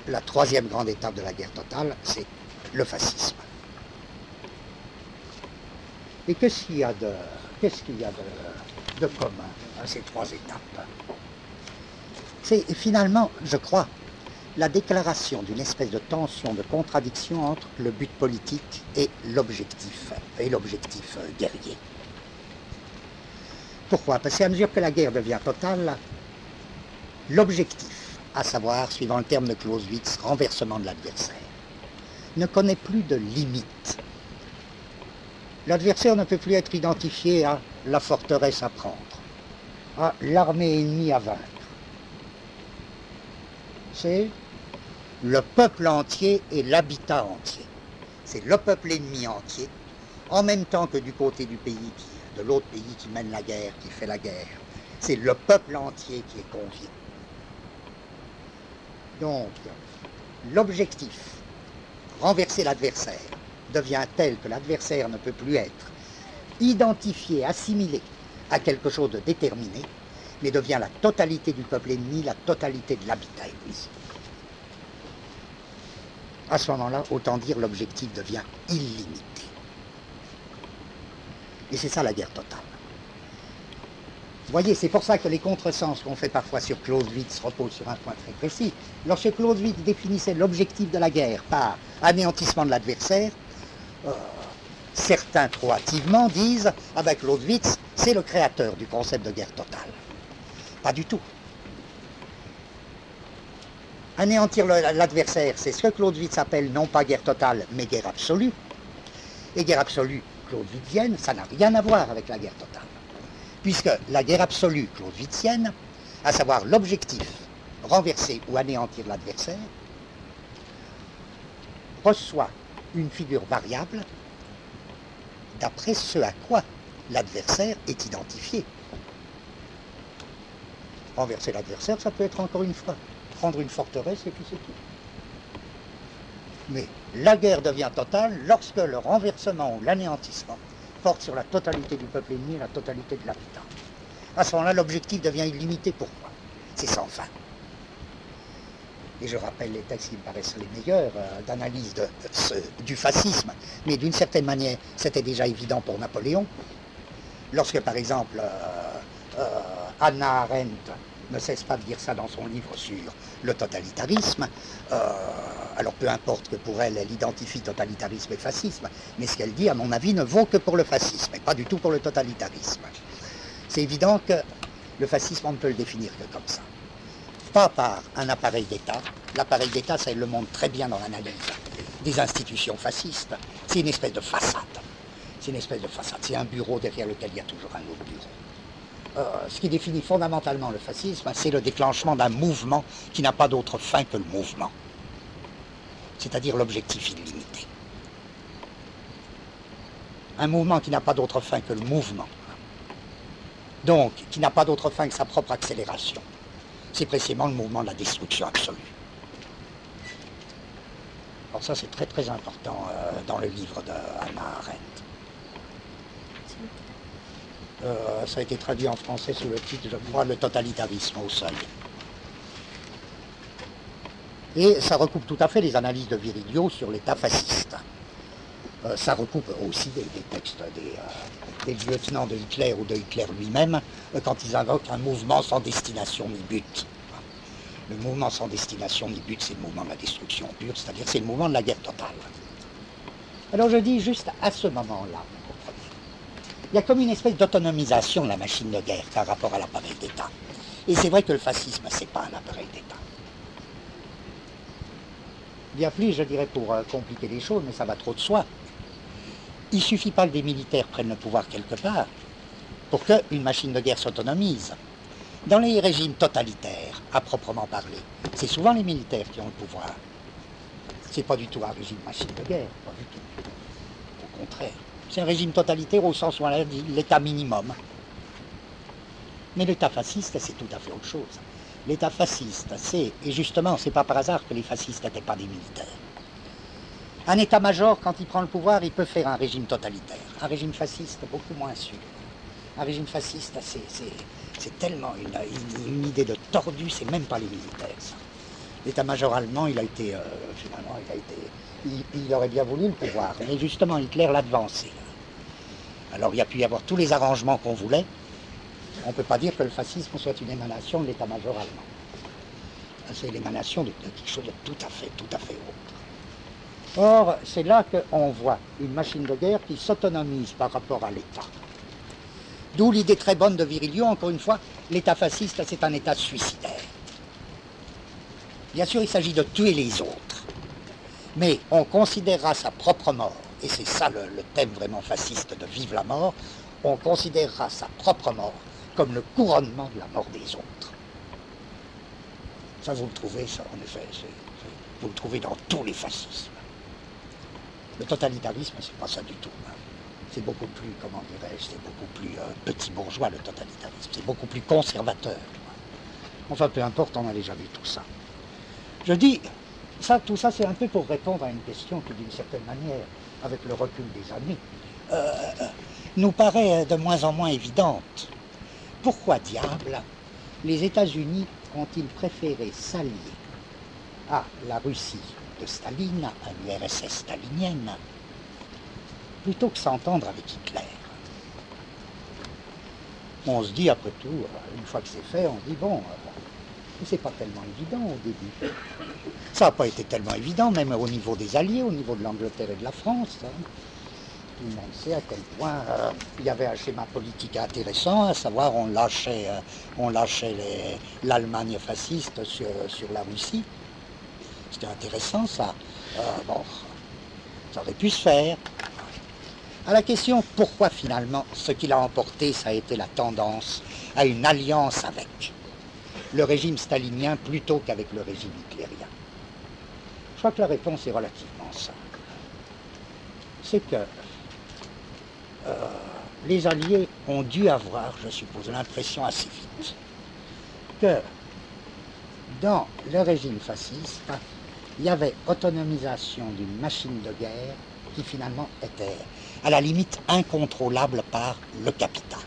La troisième grande étape de la guerre totale, c'est le fascisme. Et qu'est-ce qu'il y a de commun à ces trois étapes? C'est finalement, je crois, la déclaration d'une espèce de tension, de contradiction entre le but politique et l'objectif guerrier. Pourquoi? Parce qu'à mesure que la guerre devient totale, l'objectif, à savoir, suivant le terme de Clausewitz, renversement de l'adversaire, ne connaît plus de limite. L'adversaire ne peut plus être identifié à la forteresse à prendre, à l'armée ennemie à vaincre. C'est le peuple entier et l'habitat entier. C'est le peuple ennemi entier, en même temps que du côté du pays, de l'autre pays qui mène la guerre, qui fait la guerre. C'est le peuple entier qui est convié. Donc, l'objectif, renverser l'adversaire, devient tel que l'adversaire ne peut plus être identifié, assimilé à quelque chose de déterminé, mais devient la totalité du peuple ennemi, la totalité de l'habitat ennemi. À ce moment-là, autant dire l'objectif devient illimité. Et c'est ça la guerre totale. Vous voyez, c'est pour ça que les contresens qu'on fait parfois sur Clausewitz reposent sur un point très précis. Lorsque Clausewitz définissait l'objectif de la guerre par anéantissement de l'adversaire, certains trop hâtivement disent « Ah ben Clausewitz, c'est le créateur du concept de guerre totale ». Pas du tout. Anéantir l'adversaire, c'est ce que Clausewitz appelle non pas guerre totale, mais guerre absolue. Et guerre absolue clausewitzienne, ça n'a rien à voir avec la guerre totale. Puisque la guerre absolue clausewitzienne, à savoir l'objectif, renverser ou anéantir l'adversaire, reçoit une figure variable d'après ce à quoi l'adversaire est identifié. Renverser l'adversaire, ça peut être encore une fois prendre une forteresse et puis c'est tout. Mais la guerre devient totale lorsque le renversement ou l'anéantissement porte sur la totalité du peuple ennemi et la totalité de l'habitat. À ce moment-là, l'objectif devient illimité. Pourquoi? C'est sans fin. Et je rappelle les textes qui me paraissent les meilleurs d'analyse du fascisme, mais d'une certaine manière, c'était déjà évident pour Napoléon. Lorsque, par exemple, Hannah Arendt ne cesse pas de dire ça dans son livre sur le totalitarisme, alors peu importe que pour elle, elle identifie totalitarisme et fascisme, mais ce qu'elle dit, à mon avis, ne vaut que pour le fascisme, et pas du tout pour le totalitarisme. C'est évident que le fascisme, on ne peut le définir que comme ça. Pas par un appareil d'État. L'appareil d'État, ça, elle le montre très bien dans l'analyse des institutions fascistes. C'est une espèce de façade. C'est une espèce de façade. C'est un bureau derrière lequel il y a toujours un autre bureau. Ce qui définit fondamentalement le fascisme, c'est le déclenchement d'un mouvement qui n'a pas d'autre fin que le mouvement. C'est-à-dire l'objectif illimité. Un mouvement qui n'a pas d'autre fin que le mouvement. Donc, qui n'a pas d'autre fin que sa propre accélération. C'est précisément le mouvement de la destruction absolue. Alors ça, c'est très très important dans le livre de Hannah Arendt. Ça a été traduit en français sous le titre, je crois, Le totalitarisme au seuil. Et ça recoupe tout à fait les analyses de Virilio sur l'État fasciste. Ça recoupe aussi des textes des lieutenants de Hitler ou de Hitler lui-même quand ils invoquent un mouvement sans destination ni but. Le mouvement sans destination ni but, c'est le mouvement de la destruction pure, c'est-à-dire c'est le mouvement de la guerre totale. Alors je dis juste à ce moment-là, il y a comme une espèce d'autonomisation de la machine de guerre par rapport à l'appareil d'État. Et c'est vrai que le fascisme, c'est pas un appareil d'État. Bien plus, je dirais, pour compliquer les choses, mais ça va trop de soi. Il ne suffit pas que des militaires prennent le pouvoir quelque part pour qu'une machine de guerre s'autonomise. Dans les régimes totalitaires, à proprement parler, c'est souvent les militaires qui ont le pouvoir. C'est pas du tout un régime machine de guerre, pas du tout. Au contraire. C'est un régime totalitaire au sens où on a dit l'État minimum. Mais l'État fasciste, c'est tout à fait autre chose. L'État fasciste, c'est, et justement, c'est pas par hasard que les fascistes n'étaient pas des militaires. Un état-major, quand il prend le pouvoir, il peut faire un régime totalitaire. Un régime fasciste, beaucoup moins sûr. Un régime fasciste, c'est tellement une idée de tordu, c'est même pas les militaires, ça. L'état-major allemand, il a été, finalement, il aurait bien voulu le pouvoir, mais justement, Hitler l'a devancé. Alors, il y a pu y avoir tous les arrangements qu'on voulait. On ne peut pas dire que le fascisme soit une émanation de l'état-major allemand. C'est l'émanation de quelque chose de tout à fait autre. Or, c'est là qu'on voit une machine de guerre qui s'autonomise par rapport à l'État. D'où l'idée très bonne de Virilio, encore une fois, l'État fasciste, c'est un État suicidaire. Bien sûr, il s'agit de tuer les autres, mais on considérera sa propre mort, et c'est ça le thème vraiment fasciste de Vive la mort, on considérera sa propre mort comme le couronnement de la mort des autres. Ça, vous le trouvez, ça, en effet, vous le trouvez dans tous les fascismes. Le totalitarisme, c'est pas ça du tout. C'est beaucoup plus, comment dirais-je, c'est beaucoup plus petit bourgeois, le totalitarisme. C'est beaucoup plus conservateur. Enfin, peu importe, on a déjà vu tout ça. Je dis, tout ça, c'est un peu pour répondre à une question qui, d'une certaine manière, avec le recul des années, nous paraît de moins en moins évidente. Pourquoi diable les États-Unis ont-ils préféré s'allier à la Russie de Staline, à l'URSS stalinienne, plutôt que s'entendre avec Hitler? On se dit, après tout, une fois que c'est fait, on se dit, bon, c'est pas tellement évident au début. Ça n'a pas été tellement évident, même au niveau des Alliés, au niveau de l'Angleterre et de la France. Hein. Tout le monde sait à quel point il y avait un schéma politique intéressant, à savoir on lâchait l'Allemagne fasciste sur la Russie. C'était intéressant ça. Bon, ça aurait pu se faire. À la question pourquoi finalement ce qui l'a emporté, ça a été la tendance à une alliance avec le régime stalinien plutôt qu'avec le régime hitlérien. Je crois que la réponse est relativement simple. C'est que les Alliés ont dû avoir, je suppose, l'impression assez vite que dans le régime fasciste, il y avait autonomisation d'une machine de guerre qui finalement était à la limite incontrôlable par le capital.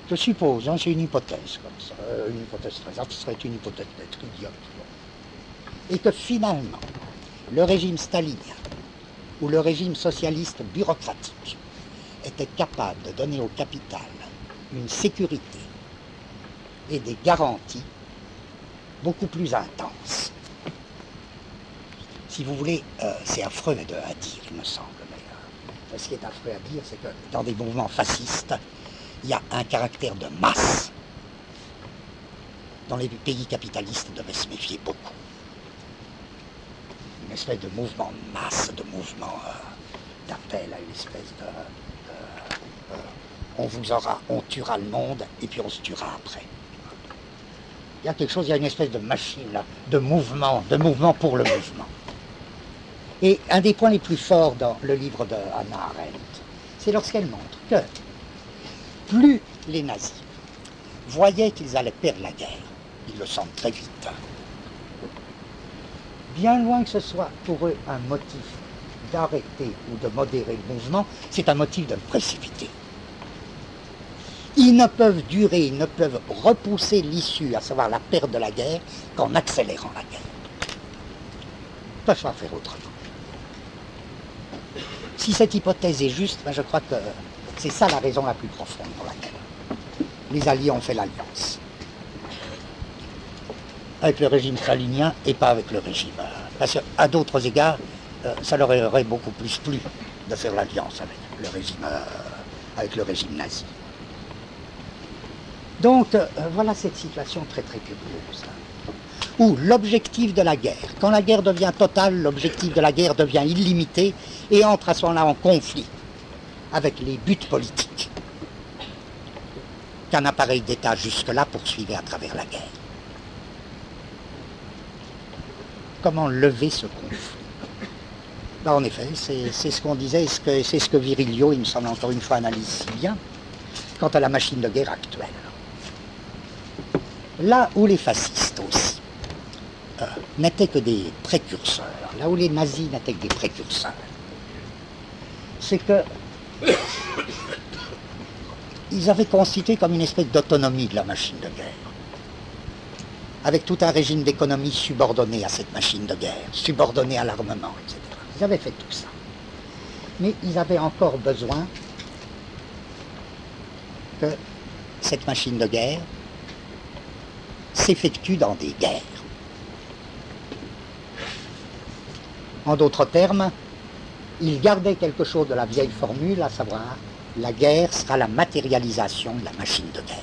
Je suppose, hein, c'est une hypothèse comme ça, une hypothèse très ce serait une hypothèse peut-être idiote. Et que finalement, le régime stalinien ou le régime socialiste bureaucratique était capable de donner au capital une sécurité et des garanties beaucoup plus intenses. Si vous voulez, c'est affreux à dire, il me semble, mais ce qui est affreux à dire, c'est que dans des mouvements fascistes, il y a un caractère de masse dont les pays capitalistes devaient se méfier beaucoup. Une espèce de mouvement de masse, de mouvement d'appel à une espèce de on tuera le monde et puis on se tuera après. Il y a quelque chose, il y a une espèce de machine là, de mouvement pour le mouvement. Et un des points les plus forts dans le livre de Hannah Arendt, c'est lorsqu'elle montre que plus les nazis voyaient qu'ils allaient perdre la guerre, ils le sentent très vite, bien loin que ce soit pour eux un motif d'arrêter ou de modérer le mouvement, c'est un motif de le précipiter. Ils ne peuvent durer, ils ne peuvent repousser l'issue, à savoir la perte de la guerre, qu'en accélérant la guerre. Ils ne peuvent pas faire autrement. Si cette hypothèse est juste, ben je crois que c'est ça la raison la plus profonde pour laquelle les Alliés ont fait l'alliance. Avec le régime stalinien et pas avec le régime. Parce qu'à d'autres égards, ça leur aurait beaucoup plus plu de faire l'alliance avec le régime nazi. Donc voilà cette situation très très curieuse, où l'objectif de la guerre, quand la guerre devient totale, l'objectif de la guerre devient illimité et entre à ce moment-là en conflit avec les buts politiques qu'un appareil d'État jusque-là poursuivait à travers la guerre. Comment lever ce conflit? Ben, en effet, c'est ce qu'on disait, c'est ce que Virilio, il me semble encore une fois, analyse si bien, quant à la machine de guerre actuelle. Là où les fascistes aussi n'étaient que des précurseurs, là où les nazis n'étaient que des précurseurs, c'est que ils avaient constitué comme une espèce d'autonomie de la machine de guerre, avec tout un régime d'économie subordonné à cette machine de guerre, subordonné à l'armement, etc. Ils avaient fait tout ça. Mais ils avaient encore besoin que cette machine de guerre s'effectue dans des guerres. En d'autres termes, ils gardaient quelque chose de la vieille formule, à savoir la guerre sera la matérialisation de la machine de guerre.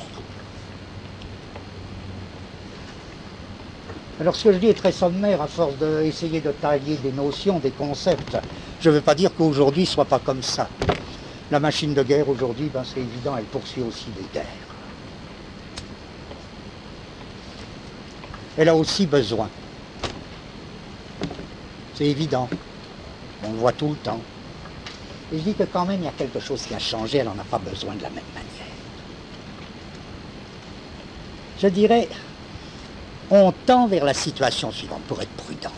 Alors ce que je dis est très sommaire à force d'essayer de tailler des notions, des concepts. Je ne veux pas dire qu'aujourd'hui ne soit pas comme ça. La machine de guerre aujourd'hui, ben, c'est évident, elle poursuit aussi des guerres. Elle a aussi besoin. C'est évident. On le voit tout le temps. Et je dis que quand même il y a quelque chose qui a changé, elle n'en a pas besoin de la même manière. Je dirais, on tend vers la situation suivante, pour être prudent.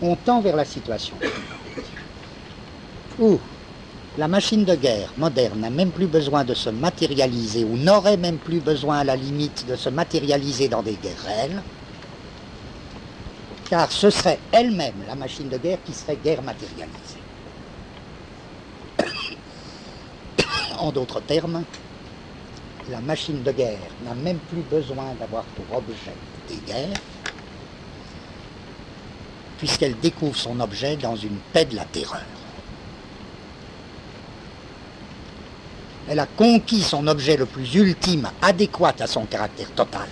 On tend vers la situation suivante, où la machine de guerre moderne n'a même plus besoin de se matérialiser, ou n'aurait même plus besoin à la limite de se matérialiser dans des guerres réelles, car ce serait elle-même, la machine de guerre, qui serait guerre matérialisée. En d'autres termes, la machine de guerre n'a même plus besoin d'avoir pour objet des guerres, puisqu'elle découvre son objet dans une paix de la terreur. Elle a conquis son objet le plus ultime, adéquat à son caractère total,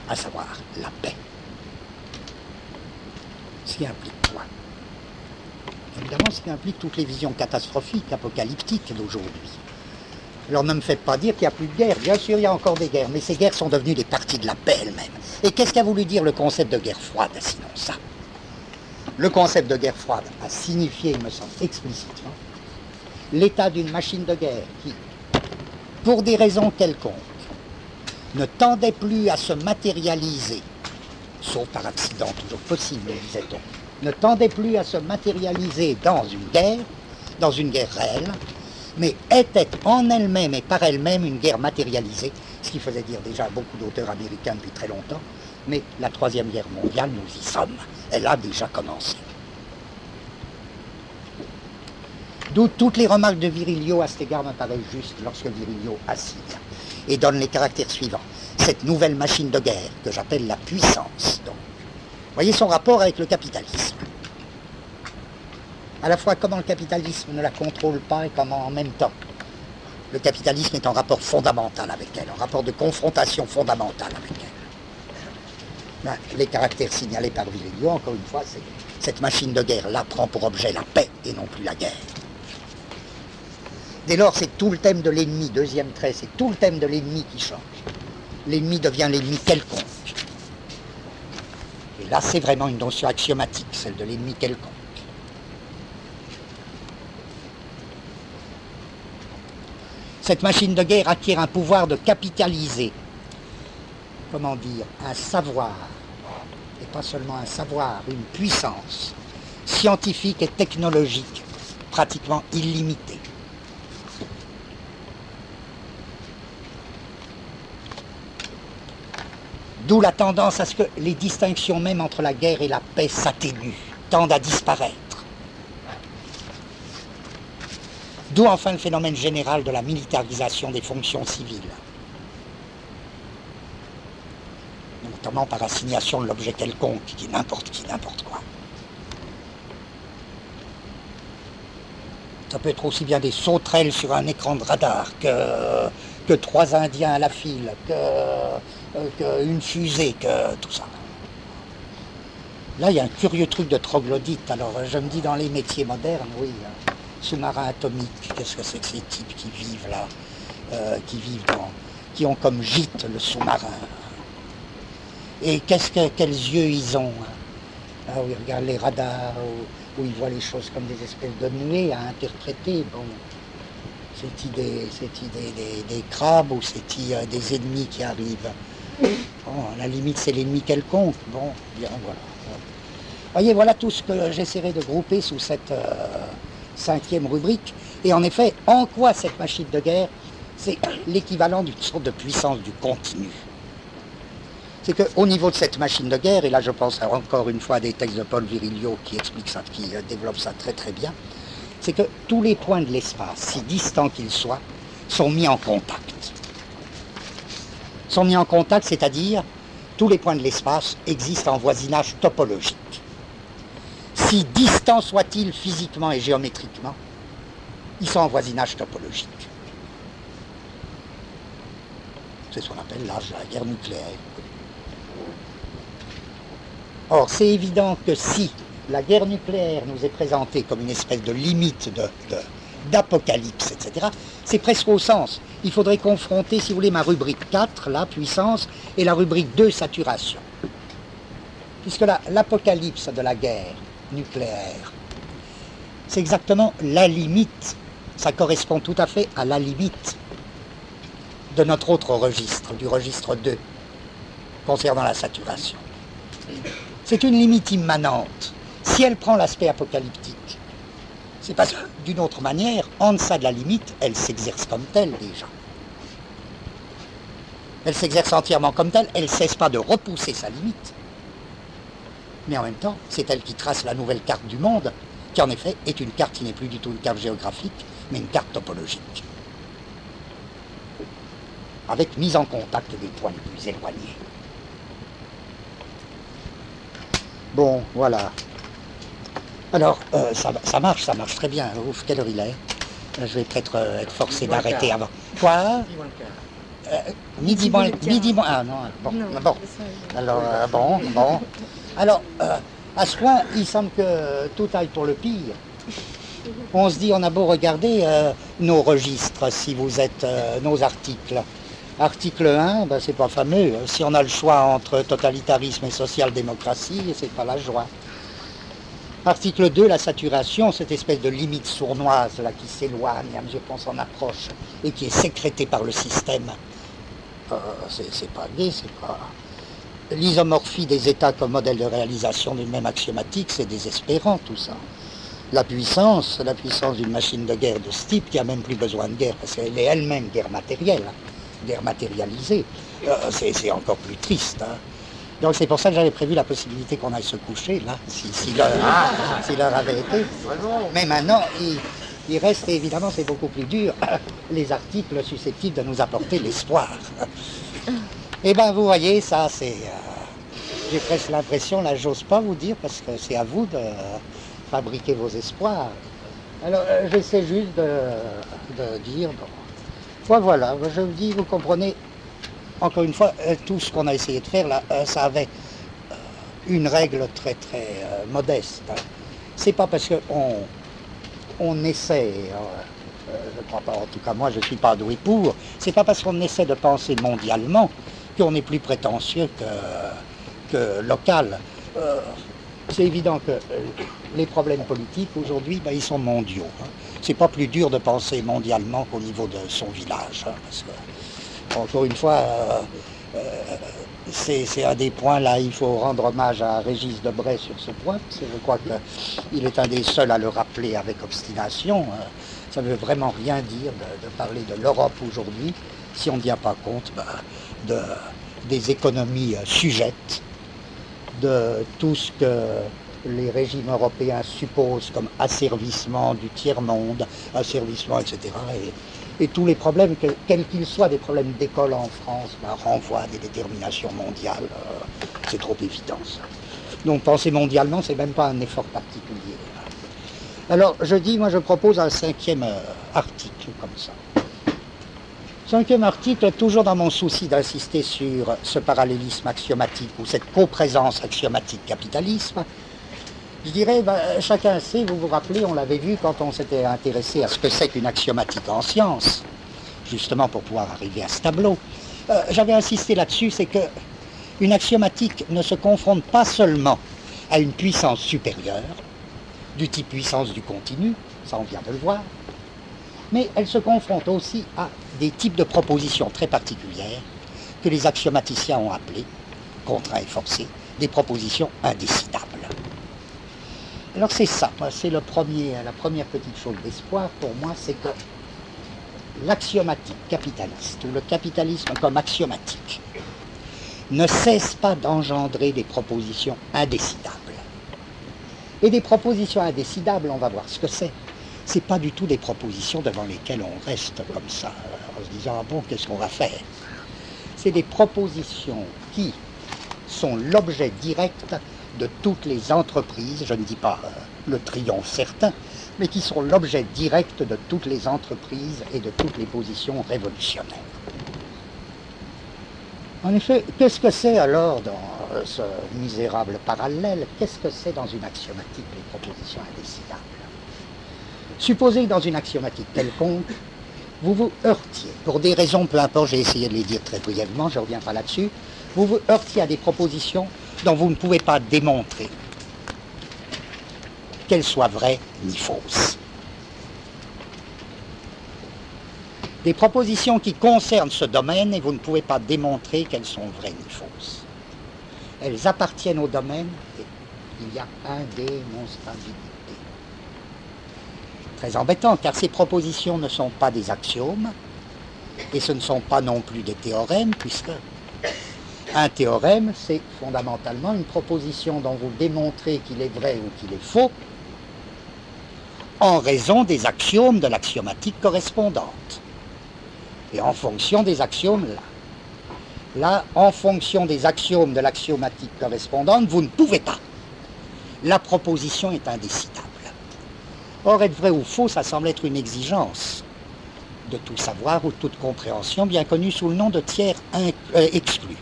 à savoir la paix. Ce qui implique quoi? Évidemment, ce qui implique toutes les visions catastrophiques, apocalyptiques d'aujourd'hui. Alors ne me faites pas dire qu'il n'y a plus de guerre. Bien sûr, il y a encore des guerres, mais ces guerres sont devenues des parties de la paix elles-mêmes. Et qu'est-ce qu'a voulu dire le concept de guerre froide, sinon ça? Le concept de guerre froide a signifié, il me semble, explicitement, l'état d'une machine de guerre qui, pour des raisons quelconques, ne tendait plus à se matérialiser, sauf par accident toujours possible, disait-on, ne tendait plus à se matérialiser dans une guerre réelle, mais était en elle-même et par elle-même une guerre matérialisée, ce qui faisait dire déjà à beaucoup d'auteurs américains depuis très longtemps, mais la Troisième Guerre mondiale, nous y sommes, elle a déjà commencé. D'où toutes les remarques de Virilio à cet égard me paraissent justes lorsque Virilio assigne et donne les caractères suivants. Cette nouvelle machine de guerre que j'appelle la puissance, donc. Voyez son rapport avec le capitalisme. À la fois comment le capitalisme ne la contrôle pas et comment en même temps le capitalisme est en rapport fondamental avec elle, en rapport de confrontation fondamentale avec elle. Ben, les caractères signalés par Virilio, encore une fois, c'est cette machine de guerre-là prend pour objet la paix et non plus la guerre. Dès lors, c'est tout le thème de l'ennemi, deuxième trait, c'est tout le thème de l'ennemi qui change. L'ennemi devient l'ennemi quelconque. Et là, c'est vraiment une notion axiomatique, celle de l'ennemi quelconque. Cette machine de guerre acquiert un pouvoir de capitaliser, comment dire, un savoir, et pas seulement un savoir, une puissance scientifique et technologique pratiquement illimitée. D'où la tendance à ce que les distinctions même entre la guerre et la paix s'atténuent, tendent à disparaître. D'où enfin le phénomène général de la militarisation des fonctions civiles, notamment par assignation de l'objet quelconque, qui est n'importe quoi. Ça peut être aussi bien des sauterelles sur un écran de radar que 3 Indiens à la file, qu'une fusée, que tout ça. Là, il y a un curieux truc de troglodyte. Alors, je me dis, dans les métiers modernes, oui, sous-marins atomiques, qu'est-ce que c'est que ces types qui vivent là, qui ont comme gîte le sous-marin. Et quels yeux ils ont, hein. Ah oui, regarde les radars, où ils voient les choses comme des espèces de nuées à interpréter. Bon, c'est-il des crabes ou c'est-il des ennemis qui arrivent? Bon, à la limite, c'est l'ennemi quelconque. Bon, bien, voilà. Voyez, voilà tout ce que j'essaierai de grouper sous cette 5e rubrique. Et en effet, en quoi cette machine de guerre, c'est l'équivalent d'une sorte de puissance du continu. C'est qu'au niveau de cette machine de guerre, et là je pense encore une fois à des textes de Paul Virilio qui expliquent ça, qui développent ça très très bien, c'est que tous les points de l'espace, si distants qu'ils soient, sont mis en contact. Sont mis en contact, c'est-à-dire tous les points de l'espace existent en voisinage topologique. Si distants soient-ils physiquement et géométriquement, ils sont en voisinage topologique. C'est ce qu'on appelle l'âge de la guerre nucléaire. Or, c'est évident que si la guerre nucléaire nous est présentée comme une espèce de limite d'apocalypse, etc., c'est presque au sens. Il faudrait confronter, si vous voulez, ma rubrique 4, la puissance, et la rubrique 2, saturation. Puisque l'apocalypse de la guerre nucléaire, c'est exactement la limite, ça correspond tout à fait à la limite de notre autre registre, du registre 2, concernant la saturation. C'est une limite immanente. Si elle prend l'aspect apocalyptique, c'est parce que, d'une autre manière, en deçà de la limite, elle s'exerce comme telle déjà. Elle s'exerce entièrement comme telle, elle ne cesse pas de repousser sa limite. Mais en même temps, c'est elle qui trace la nouvelle carte du monde, qui en effet est une carte qui n'est plus du tout une carte géographique, mais une carte topologique. Avec mise en contact des points les plus éloignés. Bon, voilà. Alors, ça marche très bien. Ouf, quelle heure il est? Je vais peut-être être forcé d'arrêter avant. Quoi? Midi moins... Ah non, bon. Alors, bon. Alors, à ce point, il semble que tout aille pour le pire. On se dit, on a beau regarder nos registres, si vous êtes nos articles. Article 1, ben, c'est pas fameux. Si on a le choix entre totalitarisme et social-démocratie, c'est pas la joie. Article 2, la saturation, cette espèce de limite sournoise là, qui s'éloigne à mesure qu'on s'en approche et qui est sécrétée par le système. C'est pas gai, c'est pas... L'isomorphie des États comme modèle de réalisation d'une même axiomatique, c'est désespérant tout ça. La puissance d'une machine de guerre de ce type qui a même plus besoin de guerre parce qu'elle est elle-même guerre matérielle, guerre matérialisée, c'est encore plus triste. Hein. Donc c'est pour ça que j'avais prévu la possibilité qu'on aille se coucher là, si l'heure avait été. Mais maintenant, il reste évidemment, c'est beaucoup plus dur, les articles susceptibles de nous apporter l'espoir. Et bien vous voyez, ça c'est... j'ai presque l'impression, là j'ose pas vous dire parce que c'est à vous de fabriquer vos espoirs. Alors j'essaie juste de dire, bon, voilà, je vous dis, vous comprenez, encore une fois, tout ce qu'on a essayé de faire là, ça avait une règle très très modeste. C'est pas parce qu'on essaie, je ne crois pas, en tout cas moi je ne suis pas doué pour, c'est pas parce qu'on essaie de penser mondialement qu'on est plus prétentieux que local. C'est évident que les problèmes politiques aujourd'hui, ben, ils sont mondiaux. Hein. C'est pas plus dur de penser mondialement qu'au niveau de son village. Hein, parce que, encore une fois, c'est un des points là, il faut rendre hommage à Régis Debray sur ce point, parce que je crois qu'il est un des seuls à le rappeler avec obstination. Ça ne veut vraiment rien dire de parler de l'Europe aujourd'hui si on ne tient pas compte des économies sujettes, de tout ce que les régimes européens supposent comme asservissement du tiers-monde, asservissement, etc. Et tous les problèmes, quels qu'ils soient, des problèmes d'école en France, renvoient à des déterminations mondiales. C'est trop évident, ça. Donc penser mondialement, c'est même pas un effort particulier. Alors, je dis, moi je propose un 5e article, comme ça. 5e article, toujours dans mon souci d'insister sur ce parallélisme axiomatique ou cette coprésence axiomatique capitalisme, je dirais, ben, chacun sait, vous vous rappelez, on l'avait vu quand on s'était intéressé à ce que c'est qu'une axiomatique en sciences, justement pour pouvoir arriver à ce tableau. J'avais insisté là-dessus, c'est que une axiomatique ne se confronte pas seulement à une puissance supérieure, du type puissance du continu, ça on vient de le voir, mais elle se confronte aussi à des types de propositions très particulières que les axiomaticiens ont appelées, contraints et forcés, des propositions indécidables. Alors c'est ça, c'est la première petite chose d'espoir pour moi, c'est que l'axiomatique capitaliste, ou le capitalisme comme axiomatique, ne cesse pas d'engendrer des propositions indécidables. Et des propositions indécidables, on va voir ce que c'est. C'est pas du tout des propositions devant lesquelles on reste comme ça, en se disant, ah bon, qu'est-ce qu'on va faire? C'est des propositions qui sont l'objet direct de toutes les entreprises, je ne dis pas le triomphe certain, mais qui sont l'objet direct de toutes les entreprises et de toutes les positions révolutionnaires. En effet, qu'est-ce que c'est alors dans ce misérable parallèle? Qu'est-ce que c'est dans une axiomatique, les propositions indécidables? Supposez que dans une axiomatique quelconque, vous vous heurtiez, pour des raisons, peu importe, j'ai essayé de les dire très brièvement, je ne reviens pas là-dessus, vous vous heurtiez à des propositions dont vous ne pouvez pas démontrer qu'elles soient vraies ni fausses. Des propositions qui concernent ce domaine et vous ne pouvez pas démontrer qu'elles sont vraies ni fausses. Elles appartiennent au domaine et il y a indémonstrabilité. Très embêtant, car ces propositions ne sont pas des axiomes et ce ne sont pas non plus des théorèmes, puisque un théorème, c'est fondamentalement une proposition dont vous démontrez qu'il est vrai ou qu'il est faux en raison des axiomes de l'axiomatique correspondante. Et en fonction des axiomes, là, en fonction des axiomes de l'axiomatique correspondante, vous ne pouvez pas. La proposition est indécidable. Or, être vrai ou faux, ça semble être une exigence de tout savoir ou de toute compréhension, bien connue sous le nom de tiers exclus.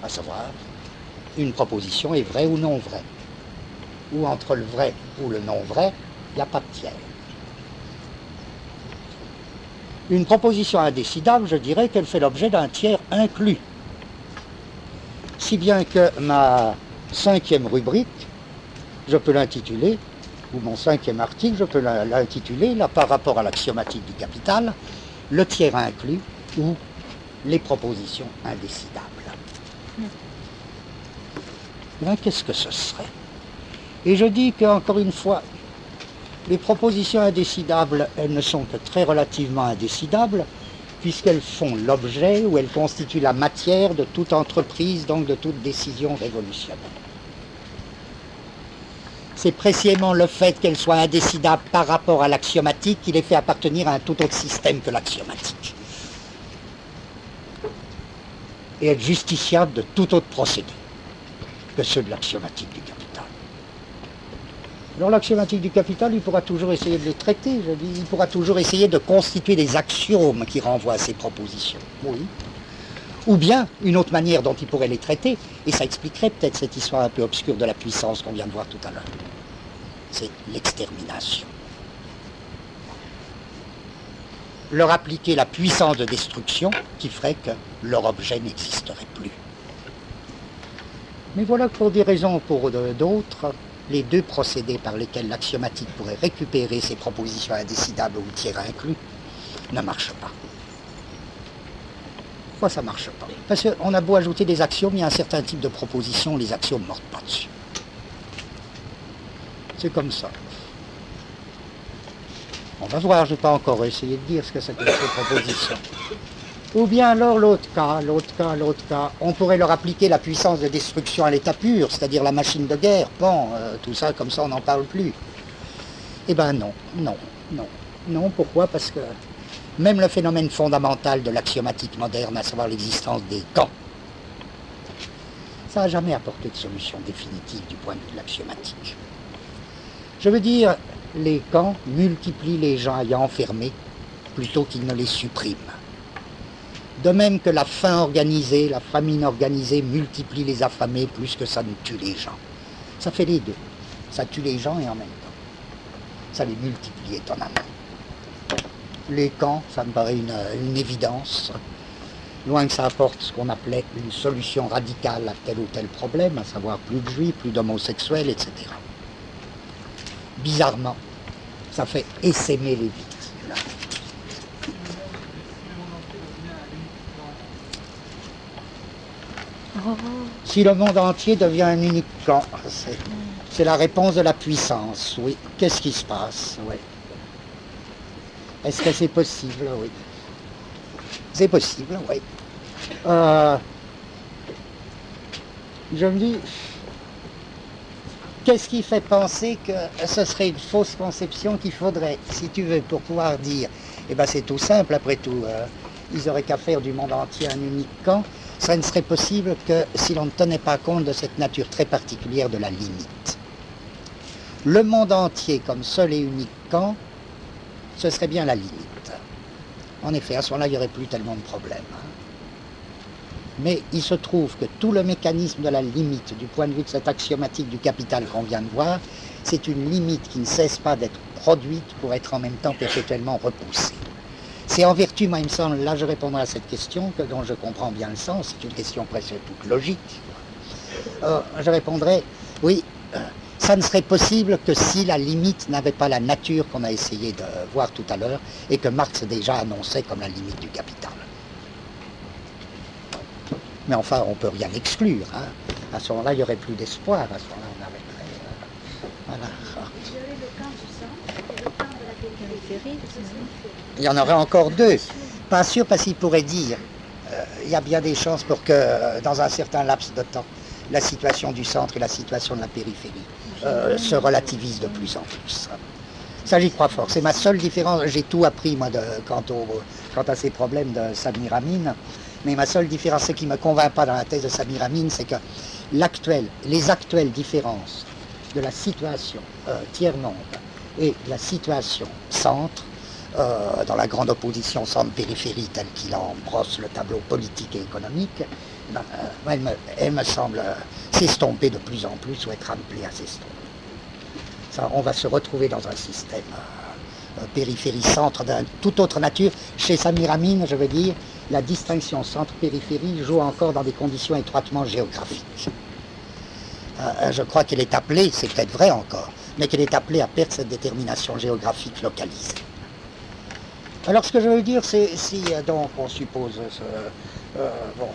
À savoir, une proposition est vraie ou non vraie. ou entre le vrai ou le non vrai, il n'y a pas de tiers. Une proposition indécidable, je dirais qu'elle fait l'objet d'un tiers inclus. Si bien que ma 5e rubrique, je peux l'intituler, ou mon 5e article, je peux l'intituler, là, par rapport à l'axiomatique du capital, le tiers inclus ou les propositions indécidables. Ben, qu'est-ce que ce serait? Et je dis qu'encore une fois, les propositions indécidables, elles ne sont que très relativement indécidables, puisqu'elles font l'objet ou elles constituent la matière de toute entreprise, donc de toute décision révolutionnaire. C'est précisément le fait qu'elles soient indécidables par rapport à l'axiomatique qui les fait appartenir à un tout autre système que l'axiomatique. Et être justiciable de tout autre procédé que ceux de l'axiomatique du capital. Alors l'axiomatique du capital, il pourra toujours essayer de les traiter, je dis, il pourra toujours essayer de constituer des axiomes qui renvoient à ces propositions. Oui. Ou bien, une autre manière dont il pourrait les traiter, et ça expliquerait peut-être cette histoire un peu obscure de la puissance qu'on vient de voir tout à l'heure, c'est l'extermination. Leur appliquer la puissance de destruction qui ferait que leur objet n'existerait plus. Mais voilà que pour des raisons ou pour d'autres, les deux procédés par lesquels l'axiomatique pourrait récupérer ses propositions indécidables ou tiers inclus ne marchent pas. Pourquoi ça ne marche pas? Parce qu'on a beau ajouter des axiomes, il y a un certain type de propositions, les axiomes ne mordent pas dessus. C'est comme ça. On va voir, je n'ai pas encore essayé de dire ce que c'est que ces propositions. Ou bien alors l'autre cas, on pourrait leur appliquer la puissance de destruction à l'état pur, c'est-à-dire la machine de guerre. Bon, tout ça, comme ça, on n'en parle plus. Eh bien non, pourquoi? Parce que même le phénomène fondamental de l'axiomatique moderne, à savoir l'existence des camps, ça n'a jamais apporté de solution définitive du point de vue de l'axiomatique. Je veux dire, les camps multiplient les gens ayant enfermés plutôt qu'ils ne les suppriment. De même que la faim organisée, la famine organisée multiplie les affamés plus que ça ne tue les gens. Ça fait les deux. Ça tue les gens et en même temps, ça les multiplie étonnamment. Les camps, ça me paraît une évidence. Loin que ça apporte ce qu'on appelait une solution radicale à tel ou tel problème, à savoir plus de juifs, plus d'homosexuels, etc. Bizarrement, ça fait essaimer les victimes. Si le monde entier devient un unique camp, c'est la réponse de la puissance, oui. Qu'est-ce qui se passe? Oui. Est-ce que c'est possible? Oui. C'est possible, oui. Je me dis, qu'est-ce qui fait penser que ce serait une fausse conception qu'il faudrait, si tu veux, pour pouvoir dire, eh bien c'est tout simple, après tout, ils n'auraient qu'à faire du monde entier un unique camp. Ça ne serait possible que si l'on ne tenait pas compte de cette nature très particulière de la limite. Le monde entier comme seul et unique camp, ce serait bien la limite. En effet, à ce moment-là, il n'y aurait plus tellement de problèmes. Mais il se trouve que tout le mécanisme de la limite, du point de vue de cette axiomatique du capital qu'on vient de voir, c'est une limite qui ne cesse pas d'être produite pour être en même temps perpétuellement repoussée. C'est en vertu, moi il me semble, là je répondrai à cette question, dont je comprends bien le sens, c'est une question presque toute logique. Je répondrai, oui, ça ne serait possible que si la limite n'avait pas la nature qu'on a essayé de voir tout à l'heure et que Marx déjà annonçait comme la limite du capital. Mais enfin, on ne peut rien exclure. Hein. À ce moment-là, il n'y aurait plus d'espoir. À ce moment-là, on arrêterait. Voilà. Il y en aurait encore deux. Pas sûr, parce qu'il pourrait dire il y a bien des chances pour que, dans un certain laps de temps, la situation du centre et la situation de la périphérie se relativisent de plus en plus. Ça, j'y crois fort. C'est ma seule différence. J'ai tout appris, moi, quant à ces problèmes de Samir Amin. Mais ma seule différence, ce qui ne me convainc pas dans la thèse de Samir Amin, c'est que les actuelles différences de la situation tiers-monde et la situation centre, dans la grande opposition centre-périphérie telle qu'il en brosse le tableau politique et économique, elle me semble s'estomper de plus en plus ou être appelée à s'estomper. on va se retrouver dans un système périphérie-centre d'une toute autre nature. Chez Samir Amin, je veux dire, la distinction centre-périphérie joue encore dans des conditions étroitement géographiques. Je crois qu'elle est appelée, c'est peut-être vrai encore, mais qu'elle est appelée à perdre cette détermination géographique localisée. Alors ce que je veux dire, c'est si donc on suppose bon,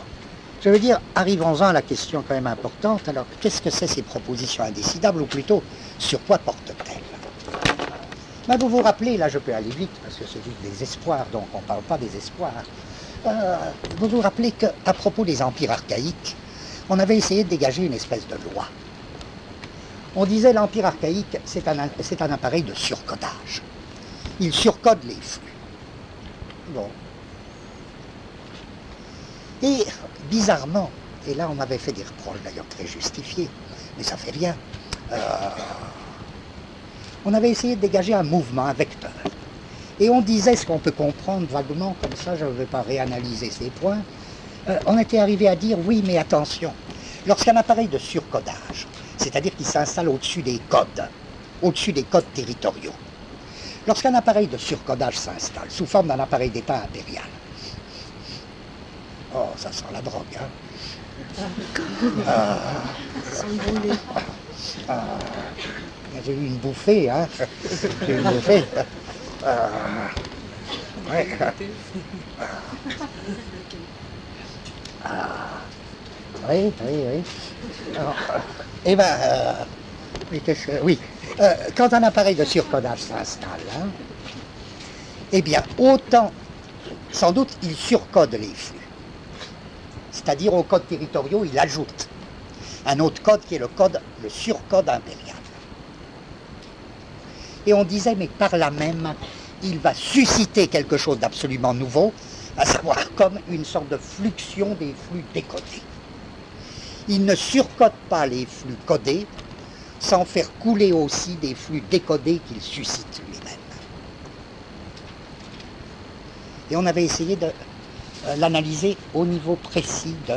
je veux dire, arrivons-en à la question quand même importante. Alors qu'est-ce que c'est ces propositions indécidables, ou plutôt sur quoi portent-elles? Ben, vous vous rappelez, là je peux aller vite parce que c'est juste des espoirs, donc on ne parle pas des espoirs. Vous vous rappelez qu'à propos des empires archaïques, on avait essayé de dégager une espèce de loi. On disait l'empire archaïque, c'est un appareil de surcodage. Il surcode les flux. Bon. Et bizarrement, et là on m'avait fait des reproches d'ailleurs très justifiés, mais ça fait rien, on avait essayé de dégager un mouvement, un vecteur. Et on disait ce qu'on peut comprendre vaguement, comme ça je ne vais pas réanalyser ces points, on était arrivé à dire oui mais attention, lorsqu'un appareil de surcodage, c'est-à-dire qu'il s'installe au-dessus des codes territoriaux, lorsqu'un appareil de surcodage s'installe sous forme d'un appareil d'État impérial, oh ça sent la drogue, hein. J'ai eu une bouffée, hein. J'ai eu une bouffée. Ouais. Oui. Alors, eh bien, oui. Quand un appareil de surcodage s'installe, hein, eh bien, autant, sans doute, il surcode les flux. C'est-à-dire, aux codes territoriaux, il ajoute un autre code qui est le surcode impérial. Et on disait, mais par là même, il va susciter quelque chose d'absolument nouveau, à savoir comme une sorte de fluxion des flux décodés. Il ne surcode pas les flux codés sans faire couler aussi des flux décodés qu'il suscite lui-même. Et on avait essayé de l'analyser au niveau précis de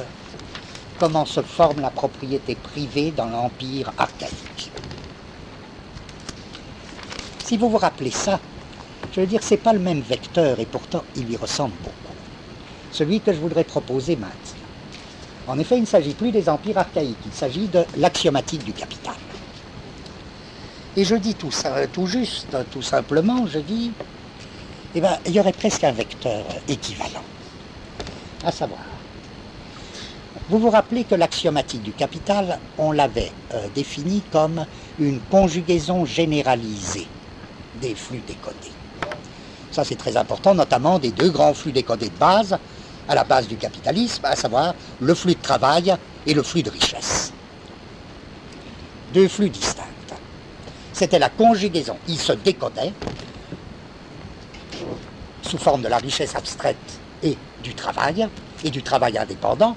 comment se forme la propriété privée dans l'empire archaïque. Si vous vous rappelez ça, je veux dire, c'est pas le même vecteur et pourtant il lui ressemble beaucoup. Celui que je voudrais proposer maintenant. En effet, il ne s'agit plus des empires archaïques, il s'agit de l'axiomatique du capital. Et je dis tout ça, tout juste, tout simplement, je dis, eh bien, il y aurait presque un vecteur équivalent. À savoir, vous vous rappelez que l'axiomatique du capital, on l'avait défini comme une conjugaison généralisée des flux décodés. Ça c'est très important, notamment des deux grands flux décodés de base, à la base du capitalisme, à savoir le flux de travail et le flux de richesse. Deux flux distincts. C'était la conjugaison, ils se décodaient sous forme de la richesse abstraite et du travail indépendant.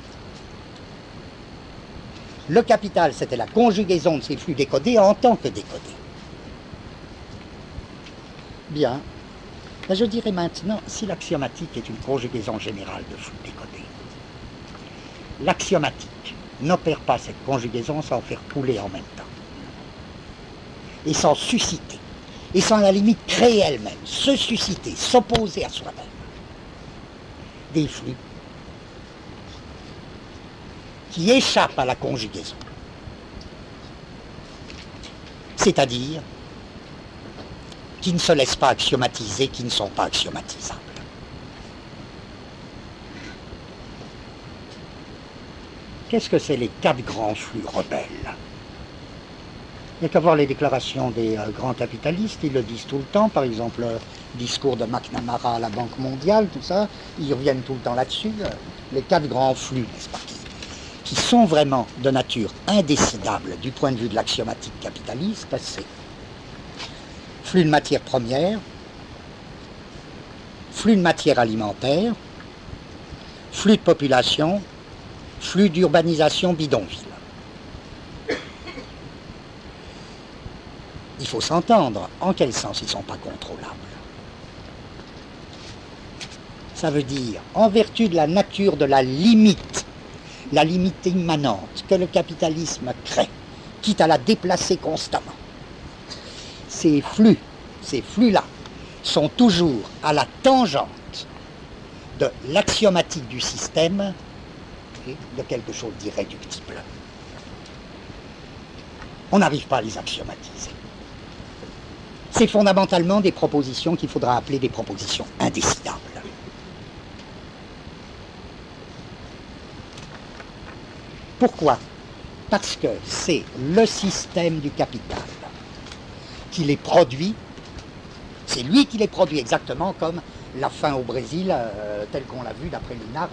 Le capital, c'était la conjugaison de ces flux décodés en tant que décodés. Bien. Ben, je dirais maintenant, si l'axiomatique est une conjugaison générale de flux décodés, l'axiomatique n'opère pas cette conjugaison sans faire couler en même temps. Et sans susciter. Et sans à la limite créer elle-même, se susciter, s'opposer à soi-même. Des flux qui échappent à la conjugaison. C'est-à-dire qui ne se laissent pas axiomatiser, qui ne sont pas axiomatisables. Qu'est-ce que c'est les quatre grands flux rebelles? Il n'y a qu'à voir les déclarations des grands capitalistes, ils le disent tout le temps, par exemple le discours de McNamara à la Banque mondiale, tout ça, ils reviennent tout le temps là-dessus, les quatre grands flux, n'est-ce pas, qui sont vraiment de nature indécidable du point de vue de l'axiomatique capitaliste, c'est flux de matières premières, flux de matières alimentaires, flux de population, flux d'urbanisation bidonville. Il faut s'entendre, en quel sens ils ne sont pas contrôlables. Ça veut dire, en vertu de la nature de la limite immanente que le capitalisme crée, quitte à la déplacer constamment, ces flux-là, sont toujours à la tangente de l'axiomatique du système et de quelque chose d'irréductible. On n'arrive pas à les axiomatiser. C'est fondamentalement des propositions qu'il faudra appeler des propositions indécidables. Pourquoi? Parce que c'est le système du capital qui les produit, c'est lui qui les produit exactement comme la faim au Brésil, telle qu'on l'a vu d'après Linhart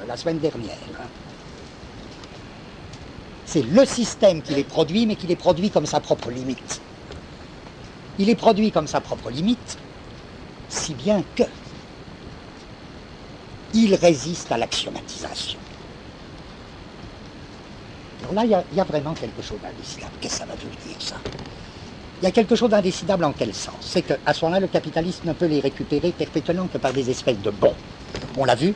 la semaine dernière. C'est le système qui les produit, mais qui les produit comme sa propre limite. Il est produit comme sa propre limite, si bien que il résiste à l'axiomatisation. Alors là, il y a vraiment quelque chose d'indécidable. Qu'est-ce que ça va dire, ça? Il y a quelque chose d'indécidable en quel sens? C'est qu'à ce moment-là, le capitalisme ne peut les récupérer perpétuellement que par des espèces de bons. On l'a vu,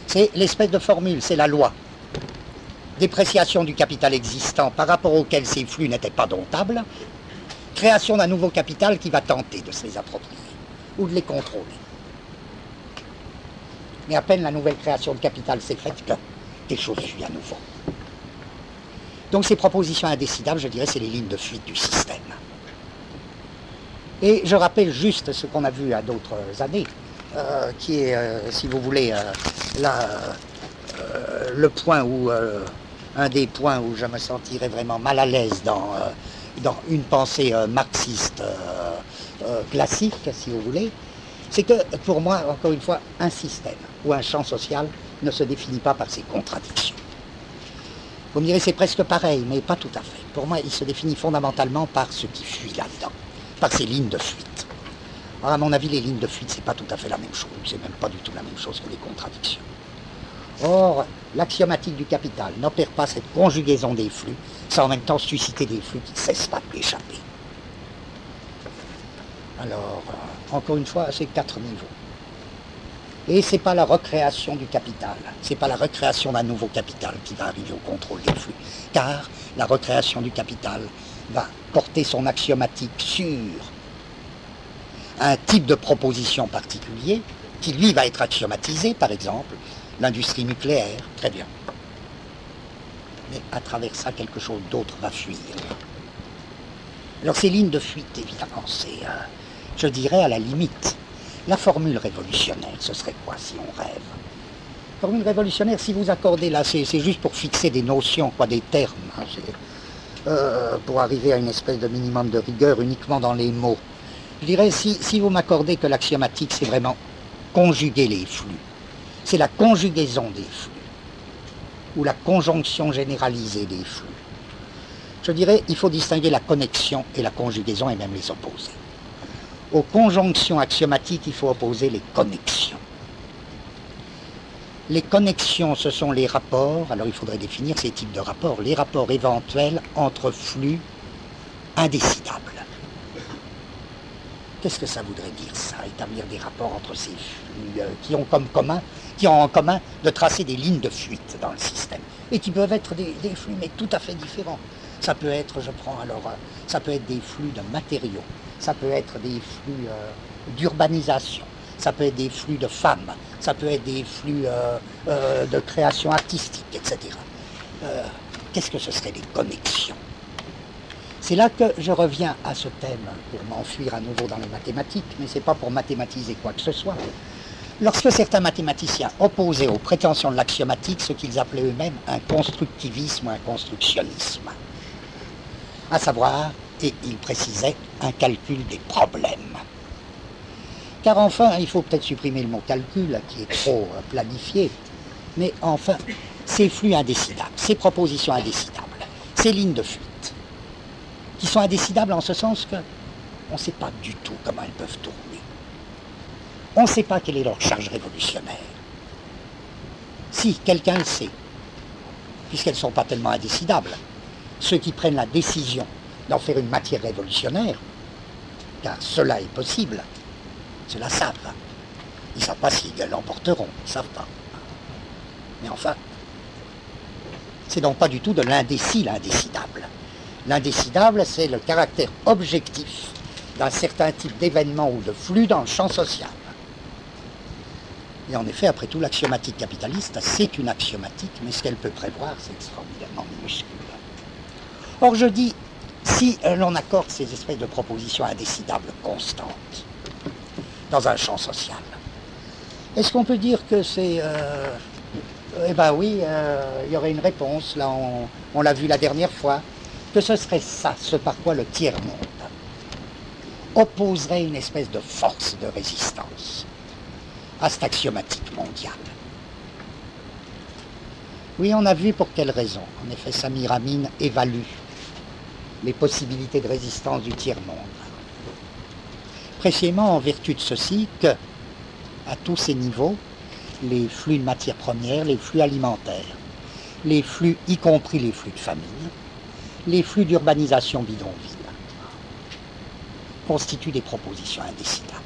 c'est l'espèce de formule, c'est la loi. Dépréciation du capital existant par rapport auquel ces flux n'étaient pas domptables, création d'un nouveau capital qui va tenter de se les approprier ou de les contrôler. Mais à peine la nouvelle création de capital s'est faite que quelque chose suit à nouveau. Donc ces propositions indécidables, je dirais, c'est les lignes de fuite du système. Et je rappelle juste ce qu'on a vu à d'autres années, qui est, si vous voulez, le point où, un des points où je me sentirais vraiment mal à l'aise dans une pensée marxiste classique, si vous voulez, c'est que pour moi, encore une fois, un système ou un champ social ne se définit pas par ses contradictions. Vous me direz, c'est presque pareil, mais pas tout à fait. Pour moi, il se définit fondamentalement par ce qui fuit là-dedans, par ses lignes de fuite. Alors, à mon avis, les lignes de fuite, c'est pas tout à fait la même chose. C'est même pas du tout la même chose que les contradictions. Or, l'axiomatique du capital n'opère pas cette conjugaison des flux, sans en même temps susciter des flux qui ne cessent pas d'échapper. Alors, encore une fois, c'est 4 niveaux. Et ce n'est pas la recréation du capital, ce n'est pas la recréation d'un nouveau capital qui va arriver au contrôle des flux, car la recréation du capital va porter son axiomatique sur un type de proposition particulier, qui lui va être axiomatisé, par exemple, l'industrie nucléaire, très bien. Mais à travers ça, quelque chose d'autre va fuir. Alors ces lignes de fuite, évidemment, c'est, je dirais, à la limite, la formule révolutionnaire, ce serait quoi si on rêve? Formule révolutionnaire, si vous accordez là, c'est juste pour fixer des notions, quoi, des termes, hein, pour arriver à une espèce de minimum de rigueur uniquement dans les mots. Je dirais, si vous m'accordez que l'axiomatique, c'est vraiment conjuguer les flux, c'est la conjugaison des flux, ou la conjonction généralisée des flux. Je dirais, il faut distinguer la connexion et la conjugaison et même les opposer. Aux conjonctions axiomatiques, il faut opposer les connexions. Les connexions, ce sont les rapports, alors il faudrait définir ces types de rapports, les rapports éventuels entre flux indécidables. Qu'est-ce que ça voudrait dire, ça, établir des rapports entre ces flux qui ont en commun de tracer des lignes de fuite dans le système, et qui peuvent être des flux, mais tout à fait différents. Ça peut être, ça peut être des flux de matériaux, ça peut être des flux d'urbanisation, ça peut être des flux de femmes, ça peut être des flux de création artistique, etc. Qu'est-ce que ce serait des connexions? C'est là que je reviens à ce thème pour m'enfuir à nouveau dans les mathématiques, mais ce n'est pas pour mathématiser quoi que ce soit. Lorsque certains mathématiciens opposaient aux prétentions de l'axiomatique ce qu'ils appelaient eux-mêmes un constructivisme ou un constructionnisme, à savoir, et ils précisaient, un calcul des problèmes. Car enfin, il faut peut-être supprimer le mot calcul, qui est trop planifié, mais enfin, ces flux indécidables, ces propositions indécidables, ces lignes de fuite, qui sont indécidables en ce sens qu'on ne sait pas du tout comment elles peuvent tourner. On ne sait pas quelle est leur charge révolutionnaire. Si, quelqu'un le sait, puisqu'elles ne sont pas tellement indécidables. Ceux qui prennent la décision d'en faire une matière révolutionnaire, car cela est possible, cela savent. Ils ne savent pas s'ils l'emporteront, ils ne savent pas. Mais enfin, c'est donc pas du tout de l'indécis, l'indécidable. L'indécidable, c'est le caractère objectif d'un certain type d'événement ou de flux dans le champ social. Et en effet, après tout, l'axiomatique capitaliste, c'est une axiomatique, mais ce qu'elle peut prévoir, c'est extraordinairement minuscule. Or, je dis, si l'on accorde ces espèces de propositions indécidables constantes dans un champ social, est-ce qu'on peut dire que c'est... eh bien oui, il y aurait une réponse, là on l'a vu la dernière fois, que ce serait ça, ce par quoi le tiers-monde opposerait une espèce de force de résistance à cette axiomatique mondiale. Oui, on a vu pour quelle raison. En effet, Samir Amin évalue les possibilités de résistance du tiers-monde. Précisément en vertu de ceci que, à tous ces niveaux, les flux de matières premières, les flux alimentaires, les flux, y compris les flux de famine, les flux d'urbanisation bidonville, constituent des propositions indécidables.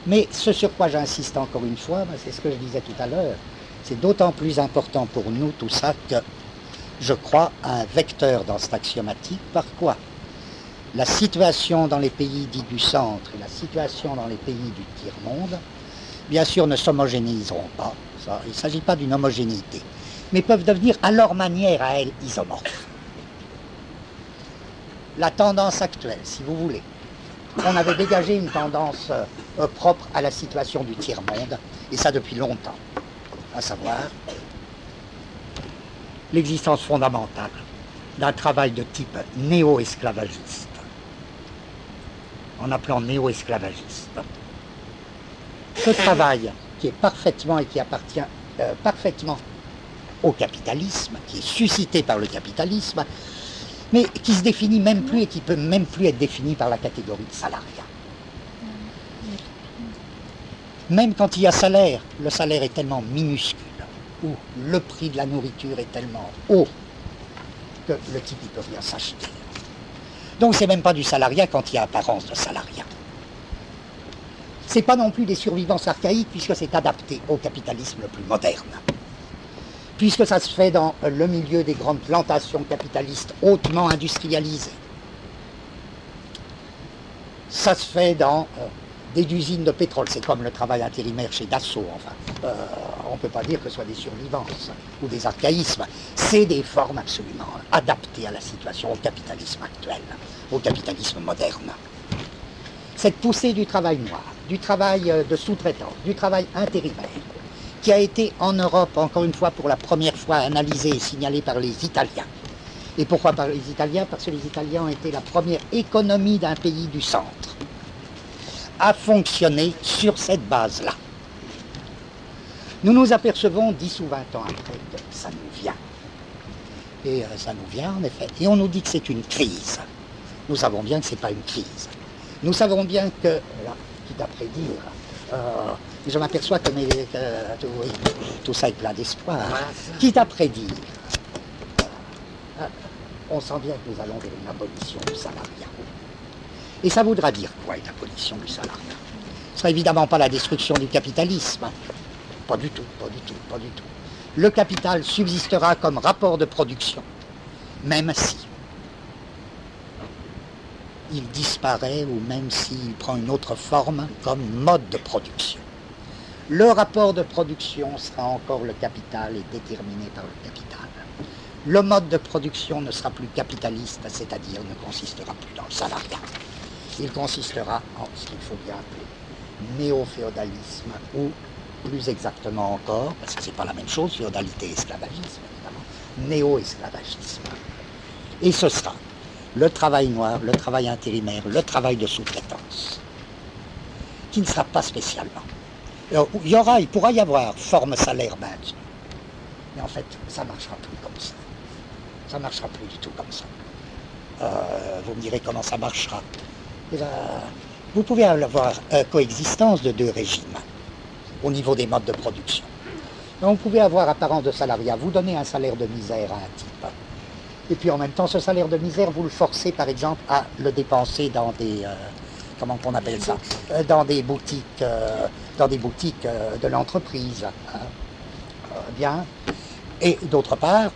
Mais ce sur quoi j'insiste encore une fois, c'est ce que je disais tout à l'heure, c'est d'autant plus important pour nous tout ça que je crois à un vecteur dans cette axiomatique. Par quoi? La situation dans les pays dits du centre et la situation dans les pays du tiers-monde, bien sûr, ne s'homogénéiseront pas. Ça, il ne s'agit pas d'une homogénéité, mais peuvent devenir à leur manière, à elles, isomorphes. La tendance actuelle, si vous voulez, on avait dégagé une tendance propre à la situation du tiers-monde, et ça depuis longtemps, à savoir l'existence fondamentale d'un travail de type néo-esclavagiste, en appelant néo-esclavagiste. Ce travail qui est parfaitement et qui appartient parfaitement au capitalisme, qui est suscité par le capitalisme, mais qui se définit même plus et qui peut même plus être défini par la catégorie de salariat. Même quand il y a salaire, le salaire est tellement minuscule, ou le prix de la nourriture est tellement haut, que le type ne peut rien s'acheter. Donc c'est même pas du salariat quand il y a apparence de salariat. C'est pas non plus des survivances archaïques puisque c'est adapté au capitalisme le plus moderne. Puisque ça se fait dans le milieu des grandes plantations capitalistes hautement industrialisées. Ça se fait dans des usines de pétrole. C'est comme le travail intérimaire chez Dassault. Enfin, on ne peut pas dire que ce soit des survivances ou des archaïsmes. C'est des formes absolument adaptées à la situation, au capitalisme actuel, au capitalisme moderne. Cette poussée du travail noir, du travail de sous-traitance, du travail intérimaire, qui a été en Europe, encore une fois, pour la première fois analysée et signalée par les Italiens. Et pourquoi par les Italiens? Parce que les Italiens ont été la première économie d'un pays du centre à fonctionner sur cette base-là. Nous nous apercevons 10 ou 20 ans après que ça nous vient. Et ça nous vient, en effet. Et on nous dit que c'est une crise. Nous savons bien que ce n'est pas une crise. Nous savons bien que, là, quitte à prédire, je m'aperçois que oui, tout ça est plein d'espoir. Quitte à prédire, on sent bien que nous allons vers une abolition du salariat. Et ça voudra dire quoi, une abolition du salariat? Ce sera évidemment pas la destruction du capitalisme. Pas du tout, pas du tout, pas du tout. Le capital subsistera comme rapport de production, même si il disparaît ou même s'il prend une autre forme comme mode de production. Le rapport de production sera encore le capital et déterminé par le capital. Le mode de production ne sera plus capitaliste, c'est-à-dire ne consistera plus dans le salariat. Il consistera en ce qu'il faut bien appeler néo-féodalisme ou plus exactement encore, parce que ce n'est pas la même chose, féodalité et esclavagisme évidemment, néo-esclavagisme. Et ce sera le travail noir, le travail intérimaire, le travail de sous-traitance, qui ne sera pas spécialement. Il pourra y avoir forme salaire maintenue, mais en fait, ça ne marchera plus comme ça. Ça ne marchera plus du tout comme ça. Vous me direz comment ça marchera. Vous pouvez avoir coexistence de deux régimes au niveau des modes de production. Donc, vous pouvez avoir apparence de salariat, vous donnez un salaire de misère à un type. Et puis en même temps, ce salaire de misère, vous le forcez par exemple à le dépenser dans des, comment on appelle ça, dans des boutiques de l'entreprise. Bien. Et d'autre part,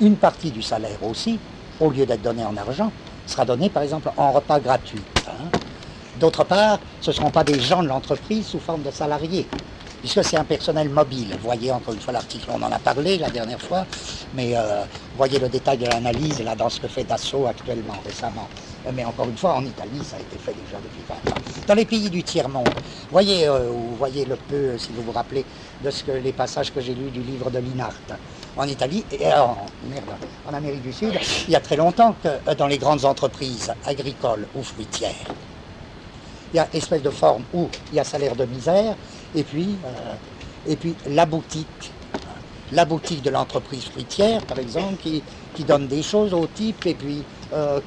une partie du salaire aussi, au lieu d'être donné en argent, sera donné par exemple en repas gratuit. Hein. D'autre part, ce ne seront pas des gens de l'entreprise sous forme de salariés, puisque c'est un personnel mobile. Vous voyez encore une fois l'article, on en a parlé la dernière fois, mais voyez le détail de l'analyse là dans ce que fait Dassault actuellement, récemment. Mais encore une fois, en Italie, ça a été fait déjà depuis 20 ans. Dans les pays du tiers-monde, voyez le peu, si vous vous rappelez, de les passages que j'ai lus du livre de Linhart. En Italie, et en Amérique du Sud, il y a très longtemps que dans les grandes entreprises agricoles ou fruitières, il y a une espèce de forme où il y a salaire de misère, et puis la boutique de l'entreprise fruitière, par exemple, qui donne des choses au type, et puis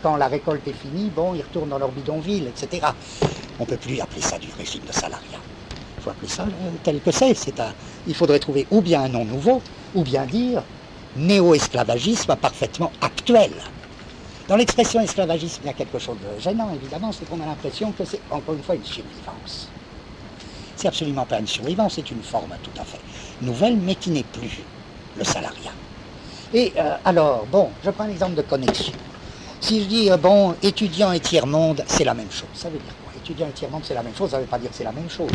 quand la récolte est finie, bon, ils retournent dans leur bidonville, etc. On ne peut plus appeler ça du régime de salariat. Il faut appeler ça tel que c'est. Il faudrait trouver ou bien un nom nouveau, ou bien dire néo-esclavagisme parfaitement actuel. Dans l'expression esclavagisme, il y a quelque chose de gênant, évidemment, c'est qu'on a l'impression que c'est encore une fois une survivance. C'est absolument pas une survivance, c'est une forme tout à fait nouvelle, mais qui n'est plus le salariat. Et alors, bon, je prends un exemple de connexion. Si je dis, bon, étudiant et tiers-monde, c'est la même chose. Ça veut dire quoi? Étudiant et tiers-monde, c'est la même chose, ça ne veut pas dire que c'est la même chose.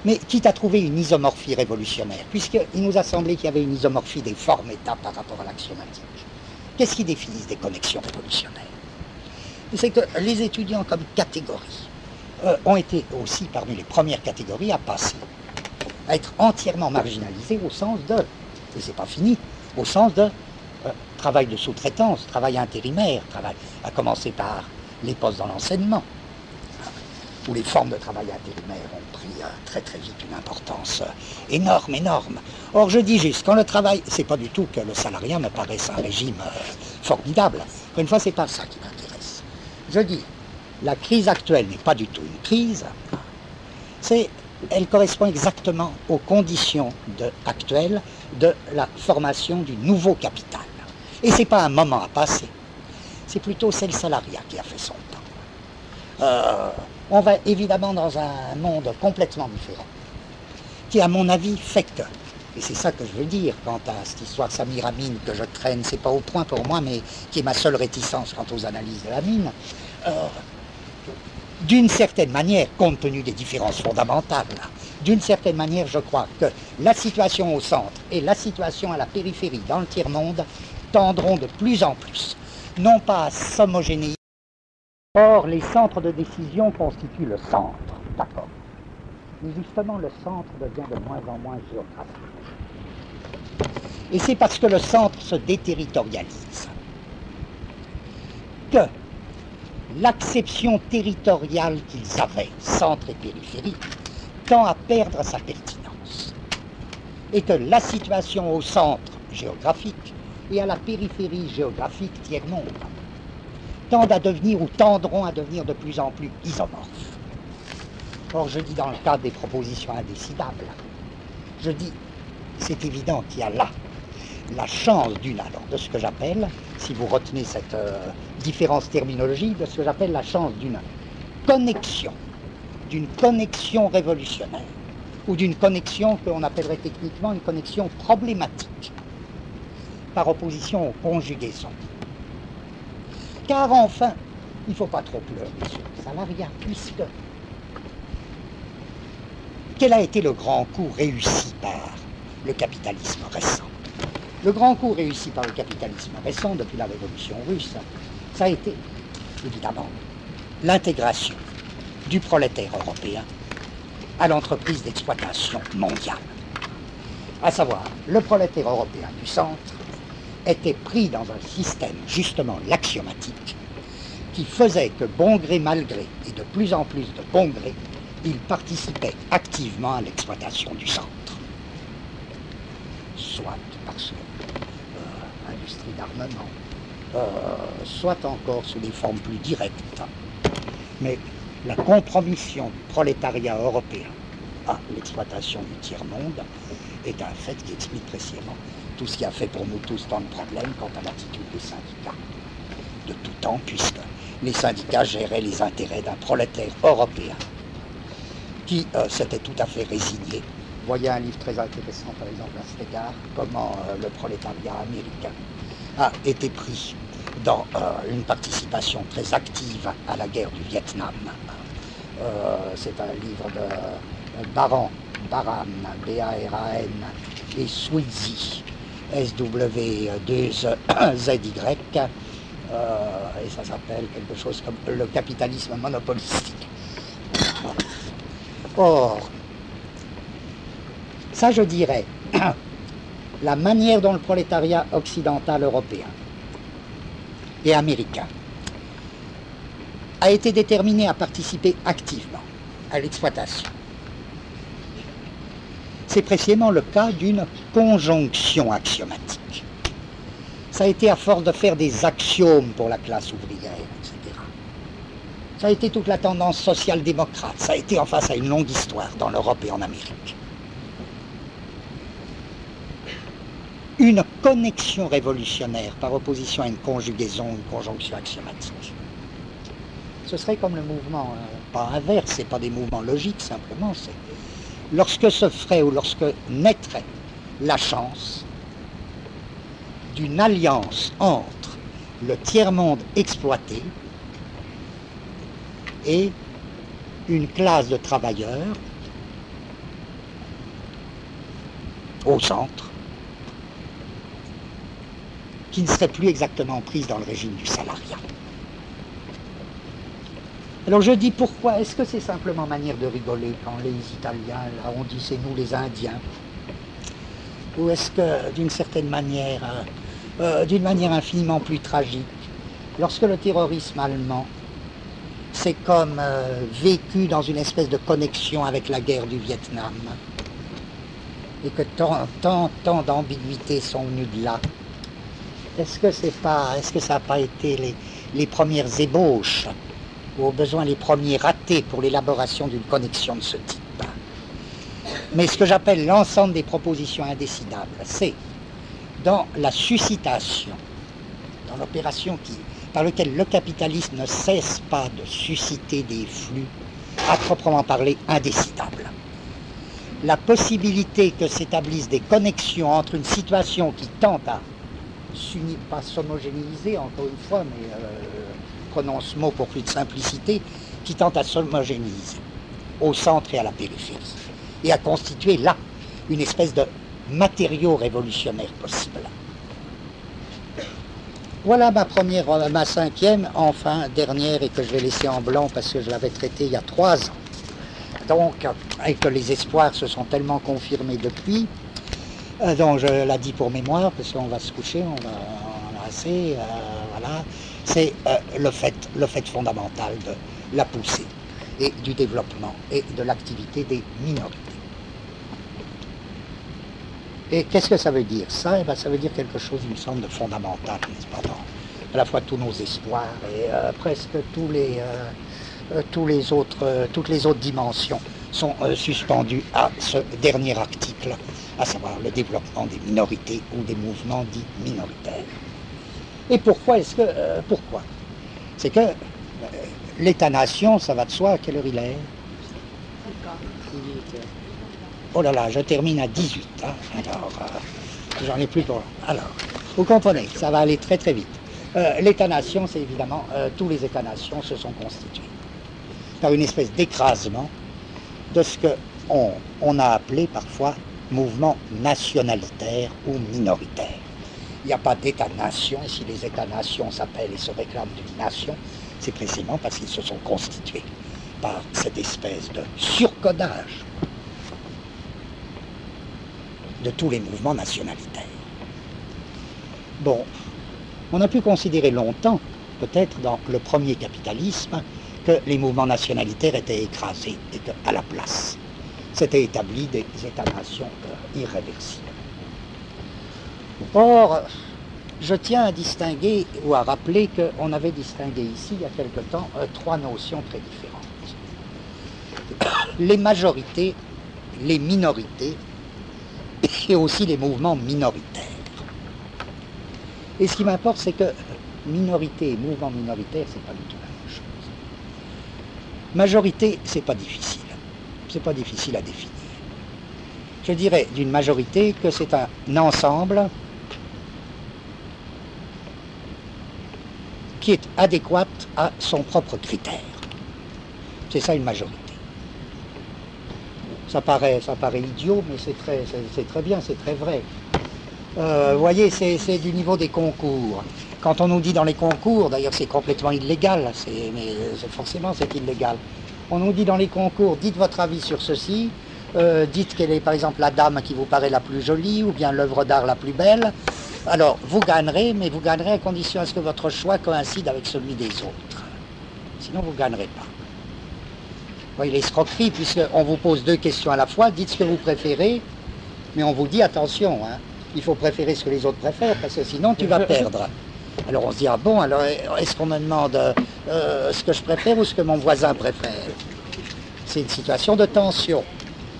Mais quitte à trouver une isomorphie révolutionnaire, puisqu'il nous a semblé qu'il y avait une isomorphie des formes-états par rapport à l'axiomatique. Qu'est-ce qui définit des connexions révolutionnaires? C'est que les étudiants comme catégorie ont été aussi parmi les premières catégories à passer, à être entièrement marginalisés au sens de, et c'est pas fini, au sens de travail de sous-traitance, travail intérimaire, à commencer par les postes dans l'enseignement, où les formes de travail intérimaire ont pris très très vite une importance énorme. Or je dis juste, quand le travail, c'est pas du tout que le salariat me paraisse un régime formidable. Encore une fois, c'est pas ça qui m'intéresse. Je dis, la crise actuelle n'est pas du tout une crise, elle correspond exactement aux conditions actuelles de la formation du nouveau capital. Et c'est pas un moment à passer, c'est plutôt le salariat qui a fait son temps. On va évidemment dans un monde complètement différent, qui à mon avis fait que, et c'est ça que je veux dire quant à cette histoire Samir Amin que je traîne, c'est pas au point pour moi, mais qui est ma seule réticence quant aux analyses de la mine, d'une certaine manière, compte tenu des différences fondamentales, d'une certaine manière, je crois que la situation au centre et la situation à la périphérie dans le tiers-monde tendront de plus en plus, non pas à s'homogénéiser. Or, les centres de décision constituent le centre, d'accord. Mais justement, le centre devient de moins en moins géographique. Et c'est parce que le centre se déterritorialise que l'acception territoriale qu'ils avaient, centre et périphérie, tend à perdre sa pertinence. Et que la situation au centre géographique et à la périphérie géographique tiers-monde tendent à devenir ou tendront à devenir de plus en plus isomorphes. Or, je dis dans le cadre des propositions indécidables, je dis, c'est évident qu'il y a là la chance de ce que j'appelle, si vous retenez cette différence terminologique, de ce que j'appelle la chance d'une connexion révolutionnaire, ou d'une connexion qu'on appellerait techniquement une connexion problématique, par opposition aux conjugaisons. Car enfin, il ne faut pas trop pleurer sur le salariat, puisque quel a été le grand coup réussi par le capitalisme récent? Le grand coup réussi par le capitalisme récent depuis la révolution russe, ça a été, évidemment, l'intégration du prolétaire européen à l'entreprise d'exploitation mondiale. À savoir, le prolétaire européen du centre était pris dans un système, justement l'axiomatique, qui faisait que bon gré mal gré, et de plus en plus de bon gré, il participait activement à l'exploitation du centre. Soit parce que industrie d'armement, soit encore sous des formes plus directes. Mais la compromission du prolétariat européen à l'exploitation du tiers-monde est un fait qui explique précisément tout ce qui a fait pour nous tous tant de problèmes quant à l'attitude des syndicats de tout temps, puisque les syndicats géraient les intérêts d'un prolétaire européen qui s'était tout à fait résigné. Vous voyez un livre très intéressant, par exemple, à cet égard, comment le prolétariat américain a été pris dans une participation très active à la guerre du Vietnam. C'est un livre de Baran, B-A-R-A-N, et Swayze, S-W-2-Z-Y, et ça s'appelle quelque chose comme le capitalisme monopolistique. Or, ça je dirais, la manière dont le prolétariat occidental européen et américain a été déterminé à participer activement à l'exploitation. C'est précisément le cas d'une conjonction axiomatique. Ça a été à force de faire des axiomes pour la classe ouvrière, etc. Ça a été toute la tendance social-démocrate. Ça a été, enfin, ça a une longue histoire dans l'Europe et en Amérique. Une connexion révolutionnaire par opposition à une conjugaison, une conjonction axiomatique. Ce serait comme le mouvement, pas inverse, c'est pas des mouvements logiques simplement, c'est lorsque se ferait ou lorsque naîtrait la chance d'une alliance entre le tiers-monde exploité et une classe de travailleurs au centre, qui ne serait plus exactement prise dans le régime du salariat. Alors je dis pourquoi, est-ce que c'est simplement manière de rigoler quand les Italiens, là on dit c'est nous les Indiens, ou est-ce que d'une certaine manière, d'une manière infiniment plus tragique, lorsque le terrorisme allemand c'est comme vécu dans une espèce de connexion avec la guerre du Vietnam, et que tant d'ambiguïtés sont venues de là, est-ce que ça n'a pas été les premières ébauches, ou au besoin les premiers ratés pour l'élaboration d'une connexion de ce type? Mais ce que j'appelle l'ensemble des propositions indécidables, c'est dans la suscitation, dans l'opération par laquelle le capitalisme ne cesse pas de susciter des flux, à proprement parler, indécidables. La possibilité que s'établissent des connexions entre une situation qui tente à pas s'homogénéiser, encore une fois, mais prenons ce mot pour plus de simplicité, qui tente à s'homogénéiser au centre et à la périphérie, et à constituer là une espèce de matériau révolutionnaire possible. Voilà ma cinquième, enfin dernière, et que je vais laisser en blanc parce que je l'avais traitée il y a 3 ans. Donc, et que les espoirs se sont tellement confirmés depuis, donc je la dis pour mémoire, parce qu'on va se coucher, on va en a assez, voilà. C'est le fait fondamental de la poussée et du développement et de l'activité des minorités. Et qu'est-ce que ça veut dire ça? Eh bien, ça veut dire quelque chose, il me semble, de fondamental, n'est-ce pas, dans à la fois tous nos espoirs et presque toutes les autres dimensions sont suspendues à ce dernier article, à savoir le développement des minorités ou des mouvements dits minoritaires. Et pourquoi pourquoi? C'est que l'État-nation, ça va de soi, à quelle heure il est? Oh là là, je termine à 18. Hein. Alors, j'en ai plus pour... Alors, vous comprenez, ça va aller très très vite. L'État-nation, c'est évidemment, tous les États-nations se sont constitués par une espèce d'écrasement de ce qu'on a appelé parfois mouvement nationalitaire ou minoritaire. Il n'y a pas d'État-nation, et si les États-nations s'appellent et se réclament d'une nation, c'est précisément parce qu'ils se sont constitués par cette espèce de surcodage de tous les mouvements nationalitaires. Bon, on a pu considérer longtemps, peut-être dans le premier capitalisme, que les mouvements nationalitaires étaient écrasés et qu'à la place, s'étaient établis des États-nations irréversibles. Or, je tiens à distinguer ou à rappeler qu'on avait distingué ici, il y a quelque temps, 3 notions très différentes. Les majorités, les minorités et aussi les mouvements minoritaires. Et ce qui m'importe, c'est que minorité et mouvement minoritaire, c'est pas du tout la même chose. Majorité, c'est pas difficile. C'est pas difficile à définir. Je dirais d'une majorité que c'est un ensemble qui est adéquate à son propre critère. C'est ça une majorité. Ça paraît idiot, mais c'est très bien, c'est très vrai. Vous voyez, c'est du niveau des concours. Quand on nous dit dans les concours, d'ailleurs c'est complètement illégal, mais forcément c'est illégal. On nous dit dans les concours, dites votre avis sur ceci, dites quelle est par exemple la dame qui vous paraît la plus jolie ou bien l'œuvre d'art la plus belle. Alors vous gagnerez, mais vous gagnerez à condition à ce que votre choix coïncide avec celui des autres. Sinon vous ne gagnerez pas. Vous voyez l'escroquerie, puisqu'on vous pose deux questions à la fois, dites ce que vous préférez, mais on vous dit attention, hein, il faut préférer ce que les autres préfèrent, parce que sinon tu vas perdre. Alors on se dit, ah bon, alors est-ce qu'on me demande ce que je préfère ou ce que mon voisin préfère? C'est une situation de tension.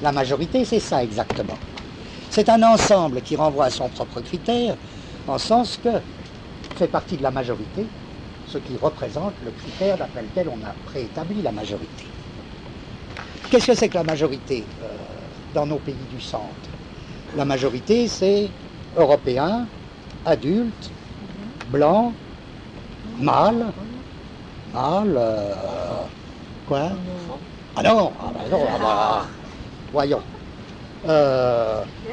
La majorité, c'est ça exactement. C'est un ensemble qui renvoie à son propre critère, en sens que fait partie de la majorité, ce qui représente le critère d'après lequel on a préétabli la majorité. Qu'est-ce que c'est que la majorité dans nos pays du centre? La majorité, c'est européen, adulte, blanc, mâle, quoi? Ah non, voyons.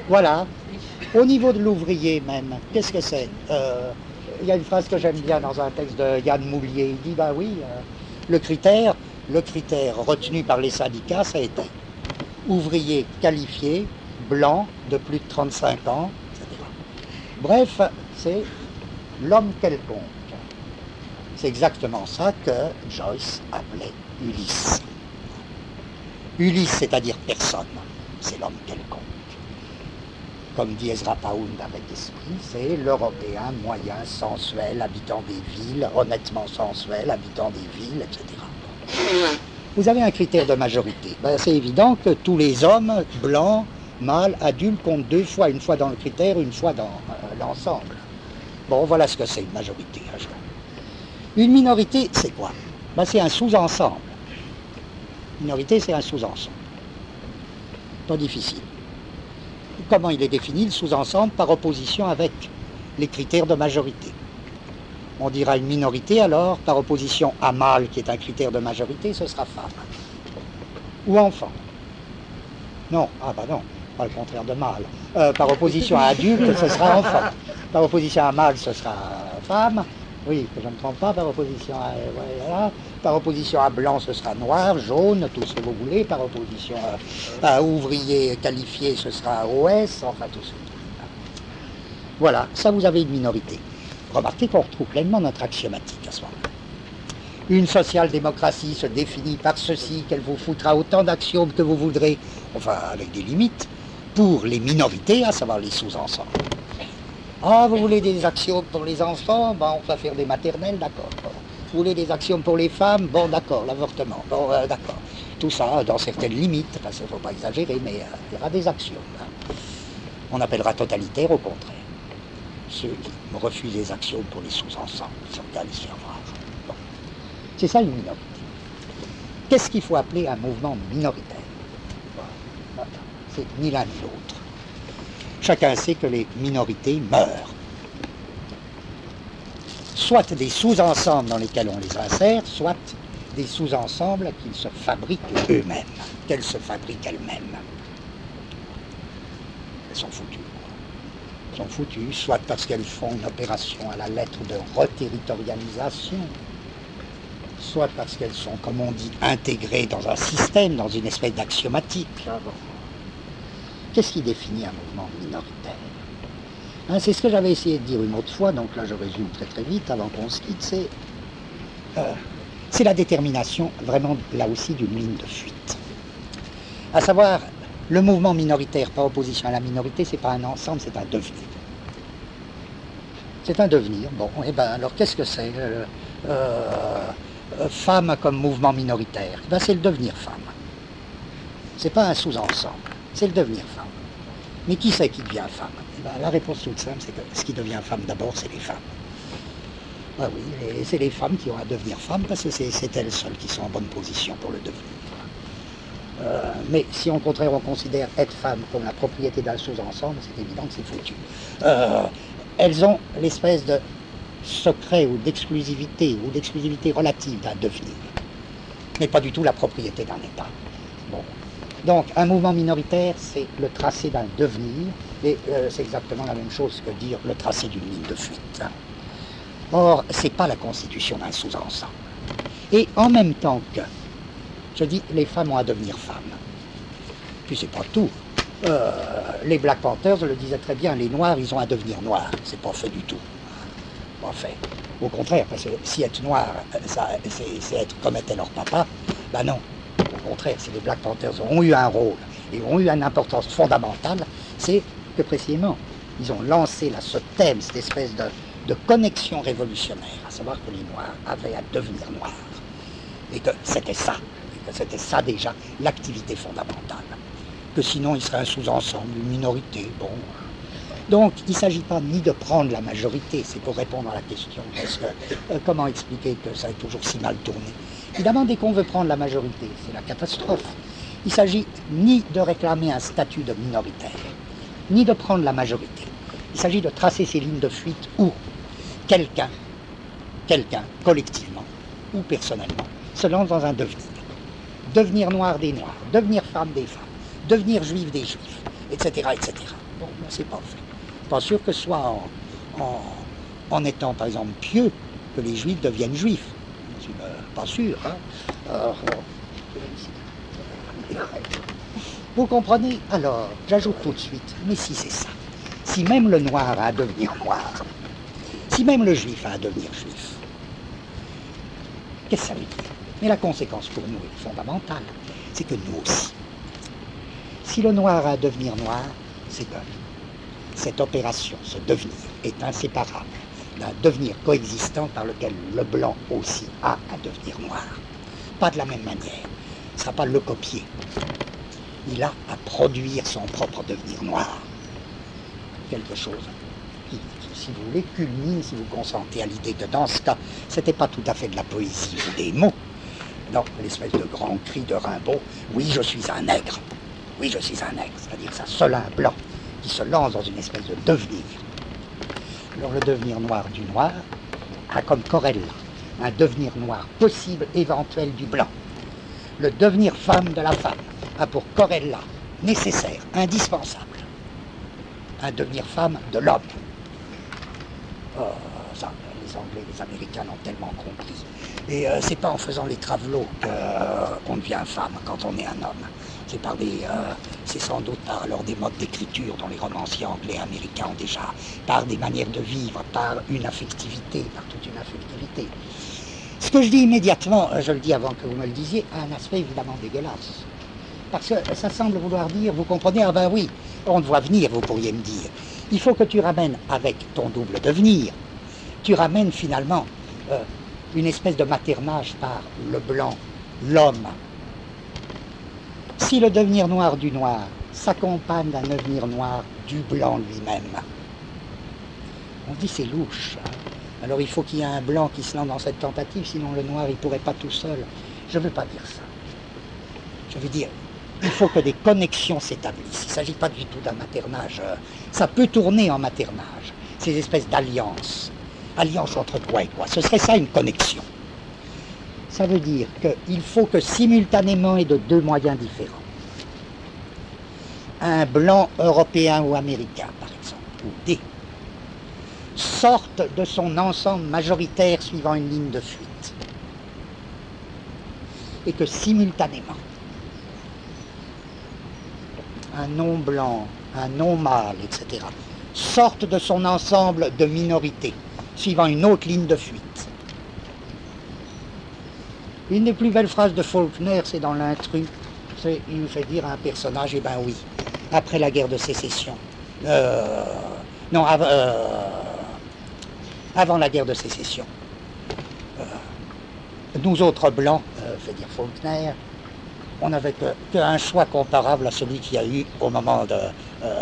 Voilà. Au niveau de l'ouvrier même, qu'est-ce que c'est? Il y a une phrase que j'aime bien dans un texte de Yann Moulier. Il dit, bah oui, le critère retenu par les syndicats, ça a été ouvrier qualifié, blanc, de plus de 35 ans, etc. Bref, c'est l'homme quelconque. C'est exactement ça que Joyce appelait Ulysse. Ulysse, c'est-à-dire personne, c'est l'homme quelconque. Comme dit Ezra Pound avec esprit, c'est l'Européen moyen, sensuel, habitant des villes, honnêtement sensuel, habitant des villes, etc. Vous avez un critère de majorité. Ben, c'est évident que tous les hommes, blancs, mâles, adultes, comptent deux fois, une fois dans le critère, une fois dans l'ensemble. Bon, voilà ce que c'est une majorité. Une minorité, c'est quoi? Ben, c'est un sous-ensemble. Minorité, c'est un sous-ensemble. Pas difficile. Comment il est défini, le sous-ensemble? Par opposition avec les critères de majorité. On dira une minorité, alors, par opposition à mâle, qui est un critère de majorité, ce sera femme. Ou enfant. Non, ah bah non, pas le contraire de mâle. Par opposition à adulte, ce sera enfant. Par opposition à mâle, ce sera femme. Oui, que je ne me trompe pas, par opposition à... Voilà. Par opposition à blanc, ce sera noir, jaune, tout ce que vous voulez. Par opposition à ouvrier qualifié, ce sera OS, enfin tout ce que vous voulez. Voilà, ça vous avez une minorité. Remarquez qu'on retrouve pleinement notre axiomatique à ce moment-là. Une social-démocratie se définit par ceci, qu'elle vous foutra autant d'axiomes que vous voudrez, enfin avec des limites, pour les minorités, à savoir les sous-ensembles. Ah, vous voulez des axiomes pour les enfants? Bon, on va faire des maternelles, d'accord. Bon. Vous voulez des axiomes pour les femmes? Bon, d'accord, l'avortement, bon, d'accord. Tout ça dans certaines limites, parce qu'il ne faut pas exagérer, mais il y aura des axiomes. Hein. On appellera totalitaire au contraire. Ceux qui refusent les axiomes pour les sous-ensembles, sont ici à voir. Bon. C'est ça une minorité. Qu'est-ce qu'il faut appeler un mouvement minoritaire? Bon. C'est ni l'un ni l'autre. Chacun sait que les minorités meurent. Soit des sous-ensembles dans lesquels on les insère, soit des sous-ensembles qu'ils se fabriquent eux-mêmes, qu'elles se fabriquent elles-mêmes. Elles sont foutues. Sont foutues, soit parce qu'elles font une opération à la lettre de reterritorialisation, soit parce qu'elles sont, comme on dit, intégrées dans un système, dans une espèce d'axiomatique. Qu'est-ce qui définit un mouvement minoritaire? Hein, c'est ce que j'avais essayé de dire une autre fois, donc là je résume très très vite avant qu'on se quitte, c'est la détermination vraiment là aussi d'une ligne de fuite. À savoir, le mouvement minoritaire par opposition à la minorité, c'est pas un ensemble, c'est un devenir. C'est un devenir. Bon, et ben alors qu'est-ce que c'est femme comme mouvement minoritaire? Ben, c'est le devenir femme. C'est pas un sous-ensemble, c'est le devenir femme. Mais qui c'est qui devient femme? Eh ben, la réponse toute simple, c'est que ce qui devient femme d'abord, c'est les femmes. Ah oui, c'est les femmes qui ont à devenir femmes parce que c'est elles seules qui sont en bonne position pour le devenir. Mais si au contraire on considère être femme comme la propriété d'un sous-ensemble, c'est évident que c'est foutu. Elles ont l'espèce de secret ou d'exclusivité relative d'un devenir, mais pas du tout la propriété d'un État. Bon. Donc un mouvement minoritaire, c'est le tracé d'un devenir, et c'est exactement la même chose que dire le tracé d'une ligne de fuite. Hein. Or, ce n'est pas la constitution d'un sous-ensemble. Et en même temps que, je dis, les femmes ont à devenir femmes. Puis c'est pas tout. Les Black Panthers, je le disais très bien, les Noirs, ils ont à devenir noirs. C'est pas fait du tout. Pas fait. Au contraire, parce que si être noir, c'est être comme était leur papa, ben non. Au contraire, si les Black Panthers ont eu un rôle et ont eu une importance fondamentale, c'est que précisément, ils ont lancé là, ce thème, cette espèce de connexion révolutionnaire, à savoir que les Noirs avaient à devenir noirs. Et que c'était ça, déjà, l'activité fondamentale. Que sinon, il serait un sous-ensemble, une minorité, bon. Donc, il ne s'agit pas ni de prendre la majorité, c'est pour répondre à la question, parce que comment expliquer que ça est toujours si mal tourné? Évidemment, dès qu'on veut prendre la majorité, c'est la catastrophe. Il ne s'agit ni de réclamer un statut de minoritaire, ni de prendre la majorité. Il s'agit de tracer ces lignes de fuite où quelqu'un, collectivement ou personnellement, se lance dans un devenir. Devenir noir des noirs, devenir femme des femmes, devenir juif des juifs, etc. etc. Bon, ben, c'est pas fait. Pas sûr que ce soit en étant, par exemple, pieux, que les juifs deviennent juifs. C'est pas sûr. Hein. Vous comprenez? Alors, j'ajoute tout de suite, mais si c'est ça, si même le noir a à devenir noir, si même le juif a à devenir juif, qu'est-ce que ça veut dire? Mais la conséquence pour nous est fondamentale, c'est que nous aussi, si le noir a à devenir noir, c'est que cette opération, ce devenir, est inséparable d'un devenir coexistant par lequel le blanc aussi a à devenir noir. Pas de la même manière. Ce ne sera pas le copier. Il a à produire son propre devenir noir. Quelque chose qui, si vous voulez, culmine, si vous consentez à l'idée que dans ce cas, ce n'était pas tout à fait de la poésie ou des mots. Non, l'espèce de grand cri de Rimbaud, oui, je suis un nègre. Oui, je suis un nègre. C'est-à-dire ça seul un blanc qui se lance dans une espèce de devenir. Alors le devenir noir du noir a comme corrèle un devenir noir possible, éventuel du blanc. Le devenir femme de la femme a pour corrèle nécessaire, indispensable, un devenir femme de l'homme. Ça, les Anglais, les Américains l'ont tellement compris. Et c'est pas en faisant les travelots qu'on devient femme quand on est un homme. C'est sans doute par alors des modes d'écriture dont les romanciers anglais et américains ont déjà, par des manières de vivre, par une affectivité, par toute une affectivité. Ce que je dis immédiatement, je le dis avant que vous me le disiez, a un aspect évidemment dégueulasse. Parce que ça semble vouloir dire, vous comprenez, ah ben oui, on te voit venir, vous pourriez me dire. Il faut que tu ramènes avec ton double devenir, tu ramènes finalement une espèce de maternage par le blanc, l'homme. Si le devenir noir du noir s'accompagne d'un devenir noir du blanc lui-même, on dit c'est louche. Hein. Alors il faut qu'il y ait un blanc qui se lance dans cette tentative, sinon le noir il ne pourrait pas tout seul. Je ne veux pas dire ça. Je veux dire, il faut que des connexions s'établissent. Il ne s'agit pas du tout d'un maternage. Ça peut tourner en maternage, ces espèces d'alliances. Alliance entre quoi et quoi? Ce serait ça une connexion. Ça veut dire qu'il faut que simultanément et de deux moyens différents, un blanc européen ou américain, par exemple, ou des, sorte de son ensemble majoritaire suivant une ligne de fuite. Et que simultanément, un non-blanc, un non-mâle, etc., sorte de son ensemble de minorité, suivant une autre ligne de fuite. Une des plus belles phrases de Faulkner, c'est dans l'Intrus. Il nous fait dire à un personnage, eh ben oui, après la guerre de sécession, avant la guerre de sécession, nous autres blancs, fait dire Faulkner, on n'avait qu'un choix comparable à celui qu'il y a eu au moment de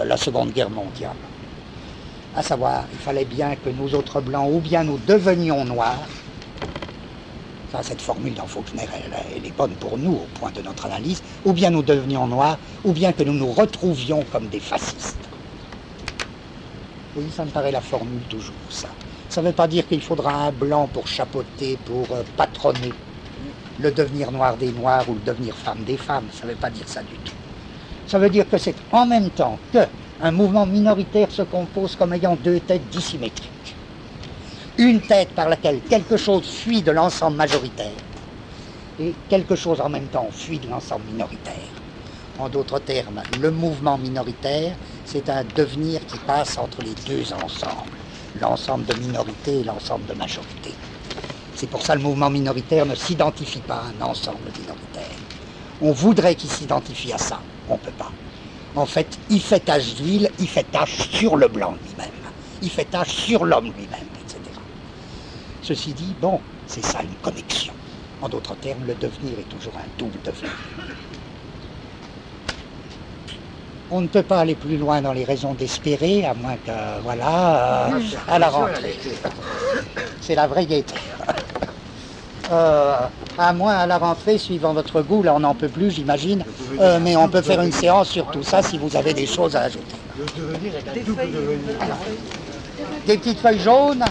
la Seconde Guerre mondiale. À savoir, il fallait bien que nous autres blancs, ou bien nous devenions noirs. Ça, cette formule dans Faulkner, elle est bonne pour nous au point de notre analyse, ou bien nous devenions noirs, ou bien que nous nous retrouvions comme des fascistes. Oui, ça me paraît la formule toujours, ça. Ça ne veut pas dire qu'il faudra un blanc pour chapeauter, pour patronner le devenir noir des noirs ou le devenir femme des femmes. Ça ne veut pas dire ça du tout. Ça veut dire que c'est en même temps qu'un mouvement minoritaire se compose comme ayant deux têtes dissymétriques. Une tête par laquelle quelque chose fuit de l'ensemble majoritaire et quelque chose en même temps fuit de l'ensemble minoritaire. En d'autres termes, le mouvement minoritaire, c'est un devenir qui passe entre les deux ensembles, l'ensemble de minorité et l'ensemble de majorité. C'est pour ça que le mouvement minoritaire ne s'identifie pas à un ensemble minoritaire. On voudrait qu'il s'identifie à ça, on ne peut pas. En fait, il fait tache d'huile, il fait tache sur le blanc lui-même, il fait tache sur l'homme lui-même, etc. Ceci dit, bon, c'est ça une connexion. En d'autres termes, le devenir est toujours un double devenir. On ne peut pas aller plus loin dans les raisons d'espérer, à moins que, voilà, à la rentrée. C'est la vraie gaieté. À moins à la rentrée, suivant votre goût, là on n'en peut plus, j'imagine, mais on peut faire une séance sur tout ça si vous avez des choses à ajouter. Le devenir est un double devenir. Des petites feuilles jaunes.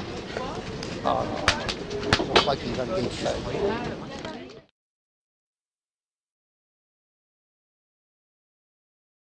Oh, je crois qu'ils veulent des feuilles.